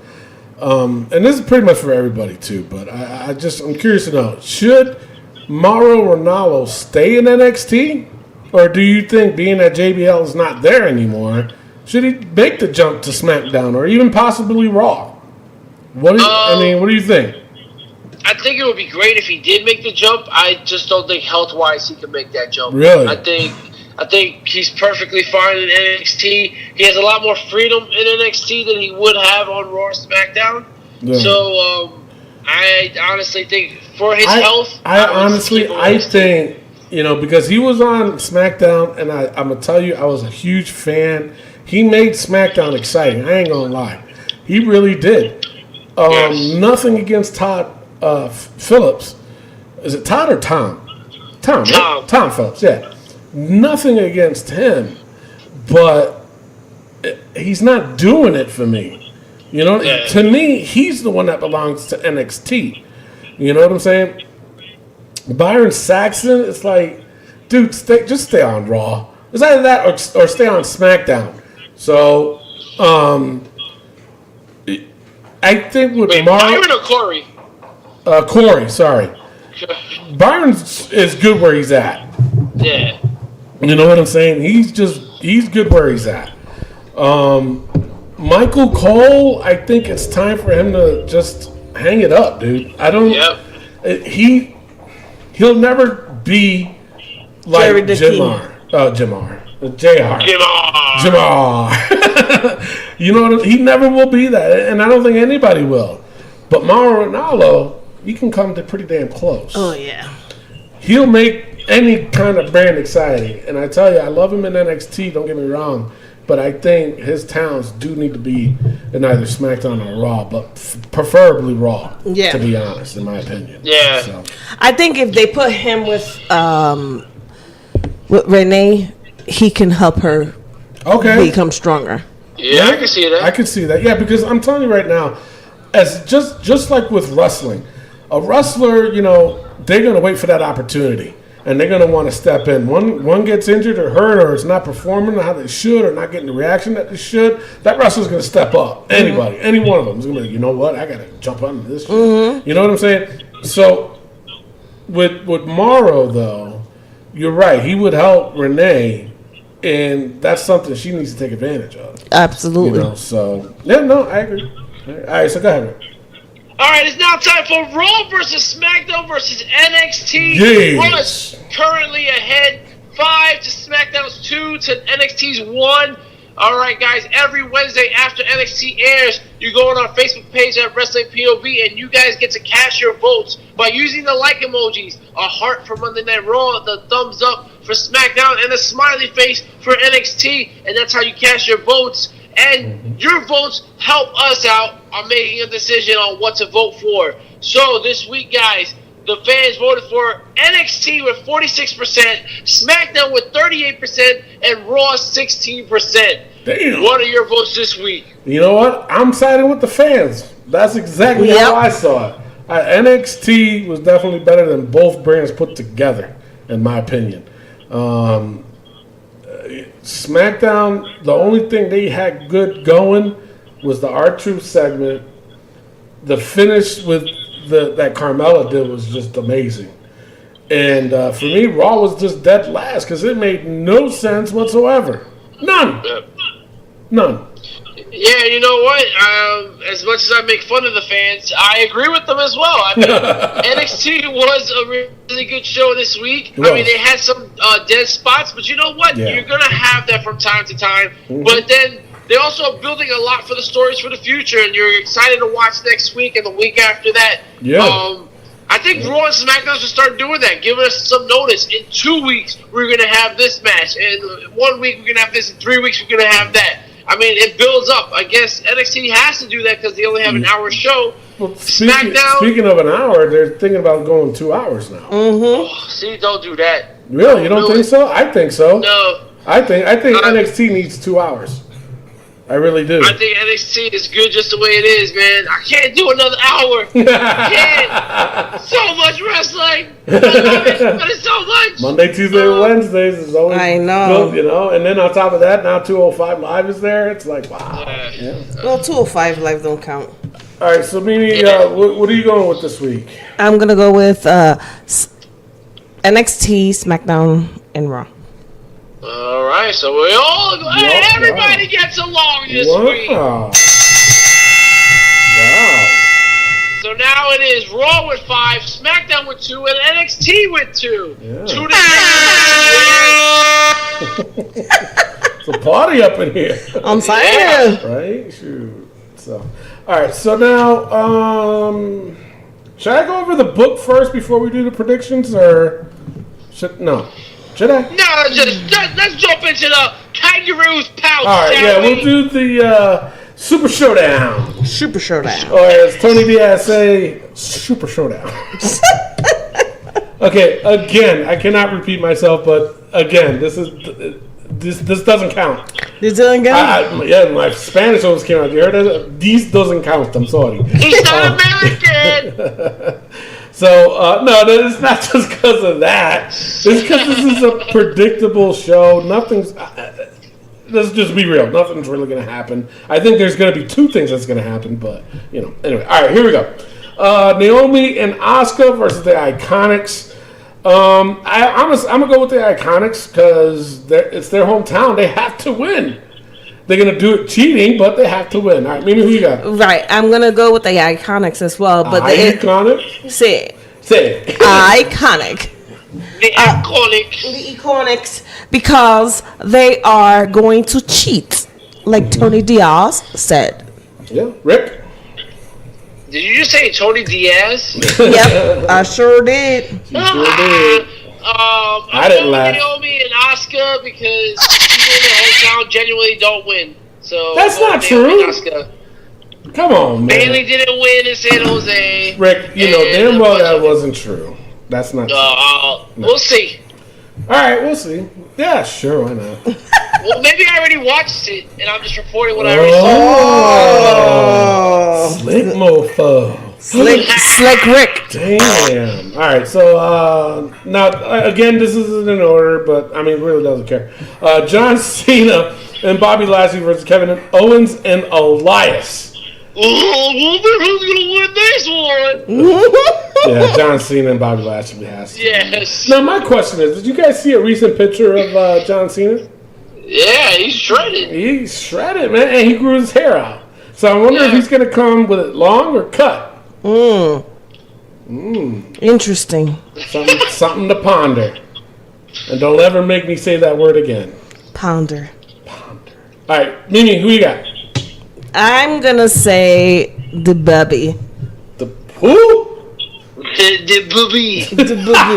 And this is pretty much for everybody too, but I'm curious to know: should Mauro Ranallo stay in NXT, or do you think, being that JBL is not there anymore, should he make the jump to SmackDown or even possibly Raw? What do you think? I think it would be great if he did make the jump. I just don't think health-wise he can make that jump. Really? I think he's perfectly fine in NXT. He has a lot more freedom in NXT than he would have on Raw or SmackDown. Yeah. So I honestly think for his health, I think, because he was on SmackDown, and I'm going to tell you, I was a huge fan. He made SmackDown exciting. I ain't going to lie. He really did. Yes. Nothing against Todd Phillips. Is it Todd or Tom? Tom. Right? Tom Phillips, yeah. Nothing against him, but he's not doing it for me. To me, he's the one that belongs to NXT. You know what I'm saying? Byron Saxton, it's like, dude, just stay on Raw. It's either that or stay on SmackDown. So, I think with Byron or Corey? Corey, sorry. Byron is good where he's at. Yeah. You know what I'm saying? He's good where he's at. Michael Cole, I think it's time for him to just hang it up, dude. He'll never be like Jamar. You know what? He never will be that, and I don't think anybody will. But Mauro Ranallo, he can come to pretty damn close. Oh yeah. He'll make any kind of brand exciting, and I tell you, I love him in NXT. Don't get me wrong, but I think his talents do need to be in either SmackDown or Raw, but preferably Raw. Yeah. To be honest, in my opinion. Yeah. So. I think if they put him with Renee, he can help her become stronger. Yeah, I can see that. I can see that. Yeah, because I'm telling you right now, as just like with wrestling, a wrestler, they're going to wait for that opportunity, and they're going to want to step in. One gets injured or hurt, or is not performing how they should, or not getting the reaction that they should. That wrestler's going to step up. Anybody, any one of them is going to be like, you know what? I got to jump on this shit. Mm-hmm. You know what I'm saying? So with Mauro, though, you're right. He would help Renee. And that's something she needs to take advantage of. Absolutely. I agree. All right, so go ahead. All right, it's now time for Raw versus SmackDown versus NXT. Yes. Raw is currently ahead 5 to SmackDown's 2 to NXT's 1. All right, guys, every Wednesday after NXT airs, you go on our Facebook page at Wrestling POV, and you guys get to cast your votes by using the like emojis, a heart for Monday Night Raw, the thumbs up for SmackDown, and a smiley face for NXT, and that's how you cast your votes. And your votes help us out on making a decision on what to vote for. So this week, guys, the fans voted for NXT with 46%, SmackDown with 38%, and Raw 16%. Damn. What are your votes this week? You know what? I'm siding with the fans. That's exactly how I saw it. NXT was definitely better than both brands put together, in my opinion. SmackDown, the only thing they had good going was the R-Truth segment. The finish with that Carmella did was just amazing. And for me, Raw was just dead last because it made no sense whatsoever. None. Yeah, you know what? As much as I make fun of the fans, I agree with them as well. I mean, NXT was a really good show this week. I mean, they had some dead spots, but you know what? Yeah. You're going to have that from time to time. Mm-hmm. But then they're also building a lot for the stories for the future, and you're excited to watch next week and the week after that. Yeah. I think Raw and SmackDown should start doing that, giving us some notice. In 2 weeks, we're going to have this match. In 1 week, we're going to have this. In 3 weeks, we're going to have that. I mean, it builds up. I guess NXT has to do that because they only have an hour show. Well, speaking of an hour, they're thinking about going 2 hours now. Mm-hmm. Oh, see, don't do that. Really? You don't think so? I think so. No. I think NXT needs 2 hours. I really do. I think NXT is good just the way it is, man. I can't do another hour. I can't. So much wrestling. I love it, but it's so much. Monday, Tuesday, and Wednesdays is always I know. good, And then on top of that, now 205 Live is there. It's like, wow. Yeah. Well, 205 Live don't count. All right, so Mimi, what are you going with this week? I'm going to go with NXT, SmackDown, and Raw. All right, so everybody gets along this week. Wow. So now it is Raw with 5, SmackDown with 2, and NXT with 2. Yeah. 2 to It's a party up in here. I'm saying. Right? Shoot. So, all right, so now, should I go over the book first before we do the predictions, or no? Should I? No, let's jump into the kangaroo's pouch. All right, yeah, we'll do the Super Showdown. Super Showdown. Or as Tony Diaz say, Super Showdown. Okay, again, I cannot repeat myself, but again, this doesn't count. This doesn't count? Yeah, my Spanish always came out. You heard that? These doesn't count. I'm sorry. He's not American. So, no, it's not just because of that. It's because this is a predictable show. Let's just be real. Nothing's really going to happen. I think there's going to be 2 things that's going to happen, but, Anyway, all right, here we go. Naomi and Asuka versus the Iconics. I'm going to go with the Iconics because it's their hometown. They have to win. They're going to do it cheating, but they have to win. All right, Mimi, who you got? Right, I'm going to go with the Iconics as well. But Iconics? Say it. Iconic. The Iconics. The Iconics, because they are going to cheat, like Tony Diaz said. Yeah, Rick? Did you just say Tony Diaz? Yep, I sure did. I didn't laugh. Naomi and Asuka because people in their hometown genuinely don't win. So that's not true. Come on, man. Bailey didn't win in San Jose. Rick, damn well that wasn't true. That's not true. No. We'll see. All right, we'll see. Yeah, sure, why not? Well, maybe I already watched it, and I'm just reporting what I already saw. Slick mofo. Slick Rick. Damn. All right, so now, again, this isn't in order, but, really doesn't care. John Cena and Bobby Lashley versus Kevin Owens and Elias. Oh, who's gonna win this one? Yeah, John Cena and Bobby Lashley has to. Yes. Now, my question is, did you guys see a recent picture of John Cena? Yeah, he's shredded. He's shredded, man, and he grew his hair out. So I wonder if he's going to come with it long or cut. Interesting. Something to ponder. And don't ever make me say that word again. Ponder. All right, Mimi, who you got? I'm going to say the Bubby. The who? The booby. The Bubby.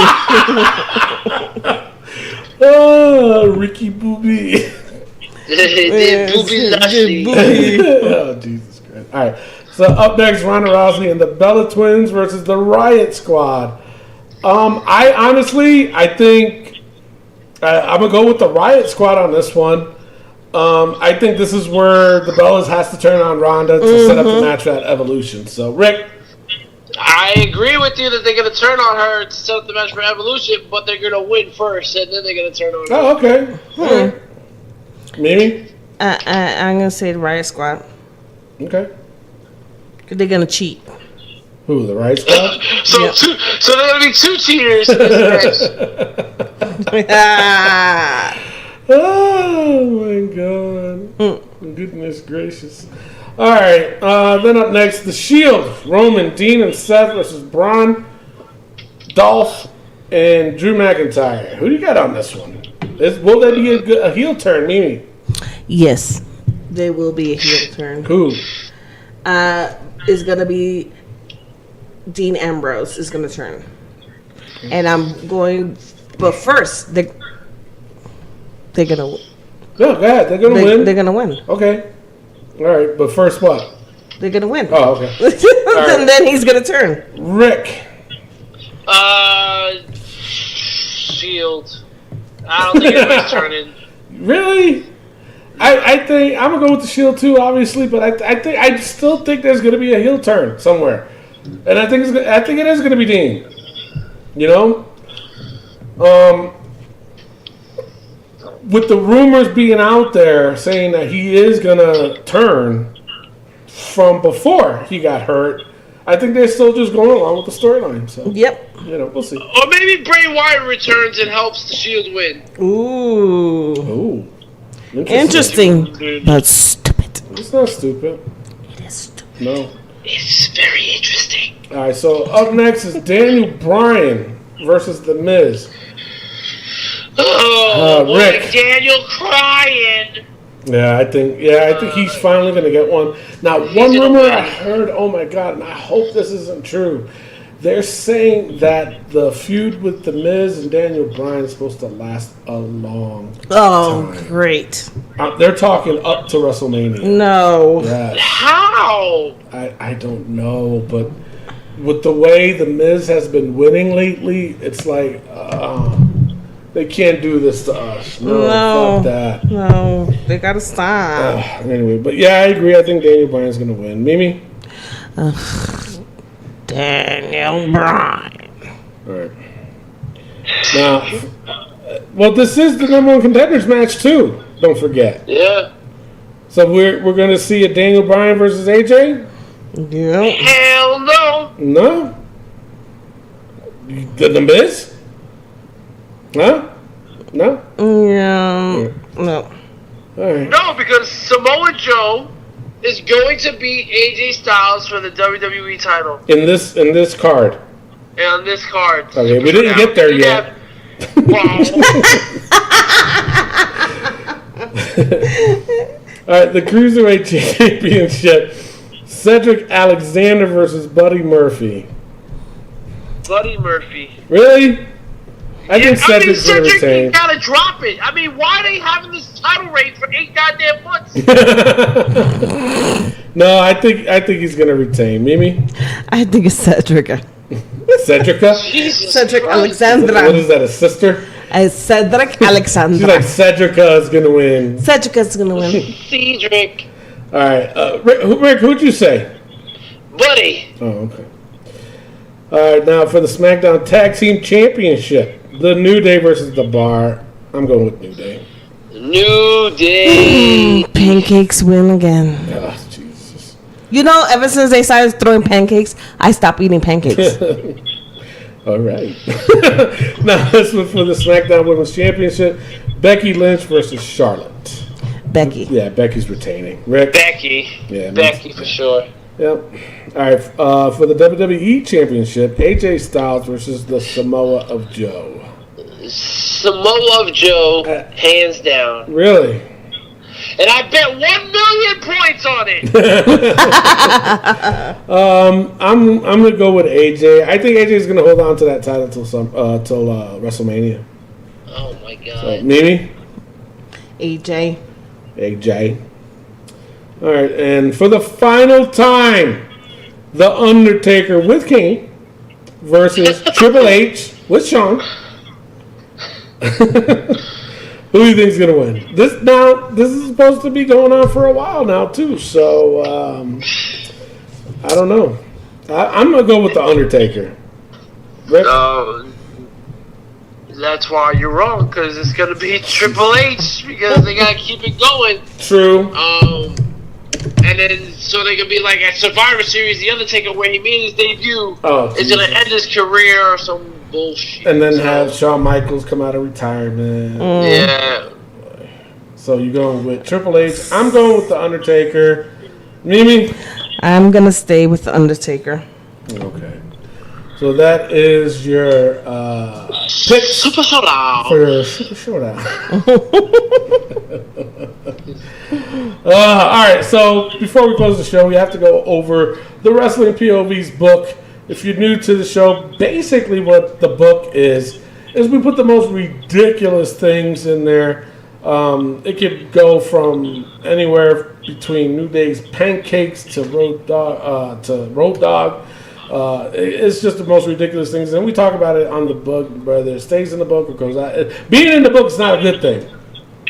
Oh, Ricky Booby. The booby Lashley. Oh, Jesus Christ. All right. So up next, Ronda Rousey and the Bella Twins versus the Riot Squad. I think I'm going to go with the Riot Squad on this one. I think this is where the Bellas has to turn on Ronda to set up the match at Evolution. So, Rick. I agree with you that they're going to turn on her to set up the match for Evolution, but they're going to win first, and then they're going to turn on her. Oh, okay. Right. Mimi? I'm going to say the Riot Squad. Okay. Because they're going to cheat. Who, the Riot Squad? So there are going to be 2 cheaters in this match. Oh, my God. Goodness gracious. All right, then up next, The Shield. Roman, Dean, and Seth versus Braun, Dolph, and Drew McIntyre. Who do you got on this one? Will there be a heel turn, Mimi? Yes, there will be a heel turn. Who? Is going to be Dean Ambrose is going to turn. And I'm going, but first, they're going to win. No, go ahead. They're going to win? They're going to win. Okay. All right, but first what? They're going to win. Oh, okay. And then he's going to turn. Rick. Shield. I don't think anybody's turning. Really? I think I'm gonna go with the Shield too, obviously, but I still think there's gonna be a heel turn somewhere, and I think it is gonna be Dean. You know, with the rumors being out there saying that he is gonna turn from before he got hurt, I think they're still just going along with the storyline. So Yep. you know, we'll see. Or maybe Bray Wyatt returns and helps the Shield win. Ooh. Ooh. Interesting, but stupid. It's not stupid. It is stupid. No. It's very interesting. All right, so up next is Daniel Bryan versus The Miz. Oh, Rick. Daniel crying. Yeah, I think he's finally going to get one. Now, one rumor I heard, oh my God, and I hope this isn't true. They're saying that the feud with The Miz and Daniel Bryan is supposed to last a long time. Great. They're talking up to WrestleMania. No. Yeah. How? I don't know, but with the way The Miz has been winning lately, it's like, they can't do this to us. No, fuck that. No, they gotta stop. Anyway, but yeah, I agree. I think Daniel Bryan's gonna win. Mimi? Daniel Bryan. All right. Now, well, this is the number one contenders match too. Don't forget. Yeah. So we're gonna see a Daniel Bryan versus AJ. Yeah. Hell no. No. The Miz? Huh? No. Yeah. No. All right. No, because Samoa Joe is going to beat AJ Styles for the WWE title. In this card. And on this card. Okay, we didn't get there yet. Wow. All right, the Cruiserweight Championship. Cedric Alexander versus Buddy Murphy. Buddy Murphy. Really? I think Cedric's going to Cedric, retain. you gotta drop it. I mean, why are they having this title reign for 8 goddamn months? No, I think he's going to retain. Mimi? I think it's Cedric. Cedrica? Jesus Cedric Christ. Alexandra. What is that, a sister? Cedric She's Alexandra. like, Cedrica is going to win. Cedric's gonna win. Cedric. All right. Rick, who'd you say? Buddy. Oh, okay. All right, now for the SmackDown Tag Team Championship. The New Day versus The Bar. I'm going with New Day. New Day. Pancakes win again. Oh, Jesus. You know, ever since they started throwing pancakes, I stopped eating pancakes. All right. Now, this one for the SmackDown Women's Championship. Becky Lynch versus Charlotte. Becky. Yeah, Becky's retaining. Rick? Becky. Yeah, Becky for sure. Yep. All right, for the WWE Championship, AJ Styles versus the Samoa of Joe. Samoa of Joe, hands down. Really? And I bet 1 million points on it. I'm gonna go with AJ. I think AJ is gonna hold on to that title till WrestleMania. Oh my god. So, Mimi? AJ. AJ. All right, and for the final time, The Undertaker with Kane versus Triple H with Shawn. Who do you think is going to win? This is supposed to be going on for a while now, too. So, I don't know. I'm going to go with The Undertaker. Rick? That's why you're wrong, because it's going to be Triple H, because they got to keep it going. True. And then, so they could be like at Survivor Series, The Undertaker, where he made his debut, is going to end his career or some bullshit. And then have Shawn Michaels come out of retirement. Yeah. So you're going with Triple H. I'm going with The Undertaker. Mimi? I'm going to stay with The Undertaker. Okay. So that is your pick Super Showdown. for your Super Showdown. All right, so before we close the show, we have to go over the Wrestling POV's book. If you're new to the show, basically what the book is we put the most ridiculous things in there. It could go from anywhere between New Day's pancakes to Road Dog. It's just the most ridiculous things, and we talk about it on the book, whether it stays in the book or goes out. Being in the book is not a good thing.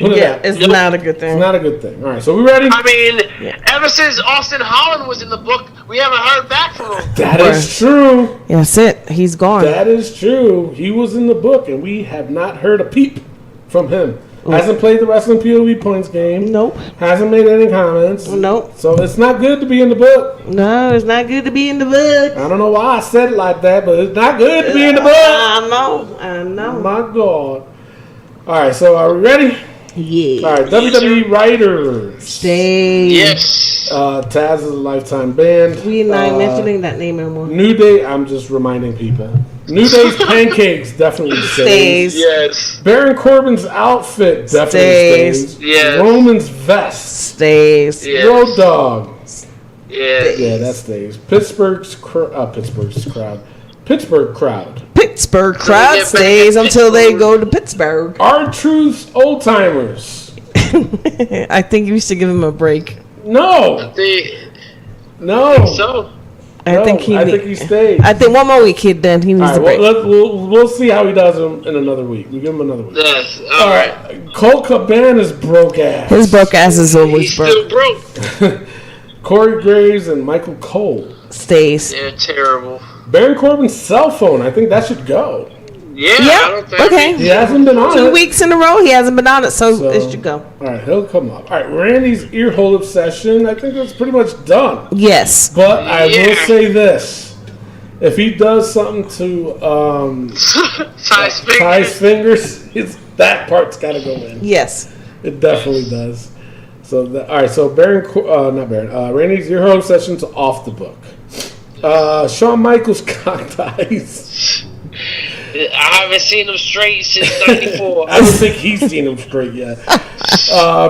It's not a good thing. It's not a good thing. All right, so we ready? I mean, ever since Austin Holland was in the book, we haven't heard back from him. That is true. That's it. He's gone. That is true. He was in the book, and we have not heard a peep from him. Hasn't played the Wrestling POV points game. Nope. Hasn't made any comments. Nope. So it's not good to be in the book. No, it's not good to be in the book. I don't know why I said it like that, but it's not good to be in the book. I know. My God. All right, so are we ready? Yeah. All right, WWE writers. Stay. Yes. Taz is a lifetime band. We're not mentioning that name anymore. New Day, I'm just reminding people. New Day's Pancakes definitely stays. Yes. Baron Corbin's outfit definitely stays. Yes. Roman's vest Stays. Yes. Road Dogg. Yes. Yeah, that stays. Pittsburgh crowd. Pittsburgh crowd stays until they go to Pittsburgh. R-Truth's Old Timers. I think you should give him a break. No. No. So. I think he stays. I think one more week, kid. Then he needs All a break. right, we'll see how he does in another week. We give him another week. Yes. All right. Colt Cabana's broke ass. His broke ass is always He's broke. still broke. Corey Graves and Michael Cole. Stays. They're terrible. Baron Corbin's cell phone. I think that should go. Yeah. Yeah. I don't think Okay. He hasn't been on 2 it. weeks in a row, he hasn't been on it, so it should go. All right, he'll come up. All right, Randy's earhole obsession. I think that's pretty much done. Yes. But I will say this: if he does something to Ty's fingers, that part's got to go in. Yes. It definitely does. So all right, so Randy's earhole obsession's off the book. Shawn Michaels cock ties. I haven't seen him straight since '94. I don't think he's seen him straight yet.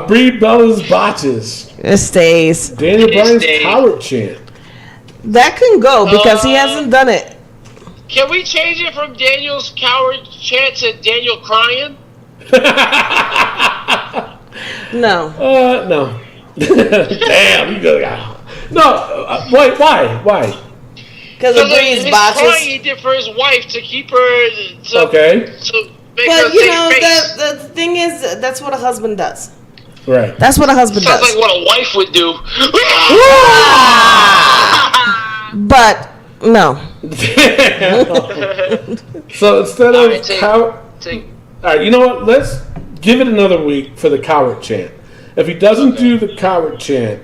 Brie Bella's botches. It stays. Daniel Bryan's coward chant. That can go because he hasn't done it. Can we change it from Daniel's coward chant to Daniel crying? No. No. Damn, you go. No, wait, why? Because of Bree's his botches. crying he did for his wife to keep her to Okay. make her But you save know, face. the thing is, that's what a husband does. Right. That's what a husband Sounds does. like what a wife would do. But no. So instead of All right, you know what? Let's give it another week for the coward chant. If he doesn't do the coward chant,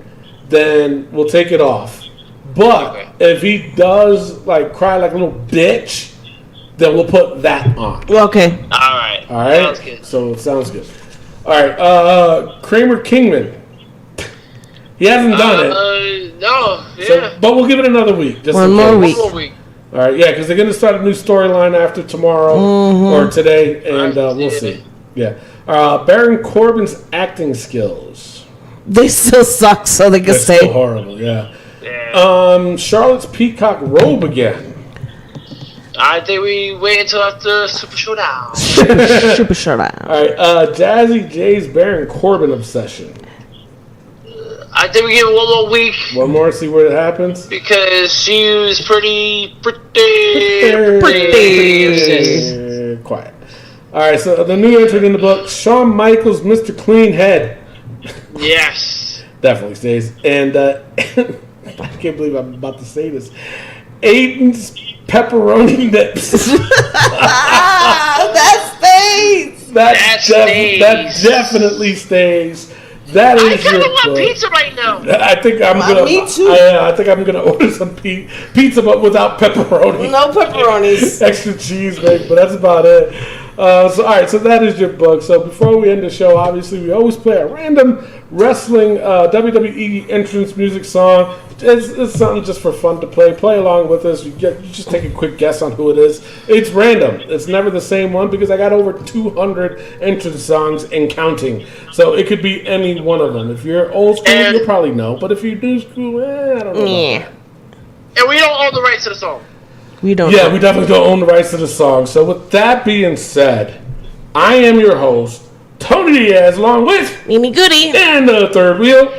then we'll take it off. But if he does cry like a little bitch, then we'll put that on. Okay. All right. Sounds good. So it sounds good. All right. Kramer Kingman. He hasn't done it. No. Yeah. So, but we'll give it another week. Just One in more case. week. One more week. All right. Yeah, because they're going to start a new storyline after tomorrow or today, and we'll see. Yeah. Baron Corbin's acting skills. They still suck, so they can They're stay. still horrible. Yeah. Charlotte's peacock robe again. I think we wait until after Super Showdown. Super showdown. All right. Jazzy J's Baron Corbin obsession. I think we give it one more week One more, see what happens. because she was pretty Quiet. All right. So the new entry in the book: Shawn Michaels, Mr. Clean Head. Yes. Definitely stays. And I can't believe I'm about to say this. Aiden's pepperoni nips. That stays. That stays. definitely stays. That I is kind your of want book. pizza right now. I think I'm gonna. Me too. I think I'm gonna order some pizza, but without pepperoni. No pepperonis. Extra cheese, maybe, but that's about it. So all right, so that is your book. So before we end the show, obviously we always play a random wrestling WWE entrance music song. It's something just for fun to play. Play along with us. You just take a quick guess on who it is. It's random. It's never the same one because I got over 200 entrance songs and counting. So it could be any one of them. If you're old school, you'll probably know. But if you're new school, I don't know. Yeah. And we don't own the rights to the song. We don't. Yeah, know. we definitely don't own the rights to the song. So with that being said, I am your host, Tony Diaz, along with Mimi Goody. and the third wheel,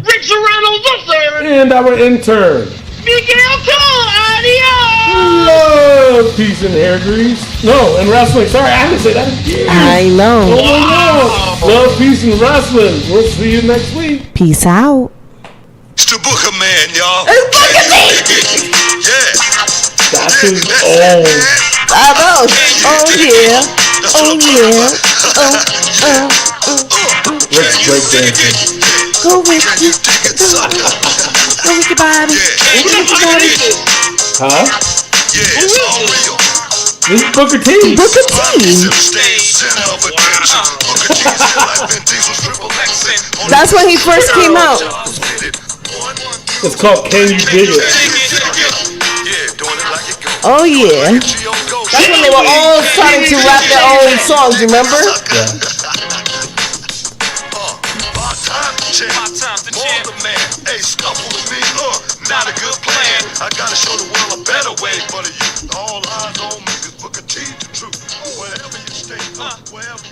Rick Serrano the third. and our intern. Miguel Cole. Adios. Love, peace, and hair grease. No, and wrestling. Sorry, I didn't say that again. I know. Oh, no. Love, peace, and wrestling. We'll see you next week. Peace out. It's the Booker Man, y'all. It's Booker T. Yeah. That's his old. I know. Oh yeah. Oh yeah. Rick's breakdancing. Go Ricky. Go Ricky Bobby. Huh? Yeah, it's all real. This is Booker T. Booker T. That's when he first came out. It's called Can You Dig It? Oh yeah. That's when they were all starting to rap their own songs, remember? Yeah. Hey, scuffle with me, not a good plan. I gotta show the world a better way for the youth. All eyes on me, 'cause Booker T the truth. Wherever you stay, wherever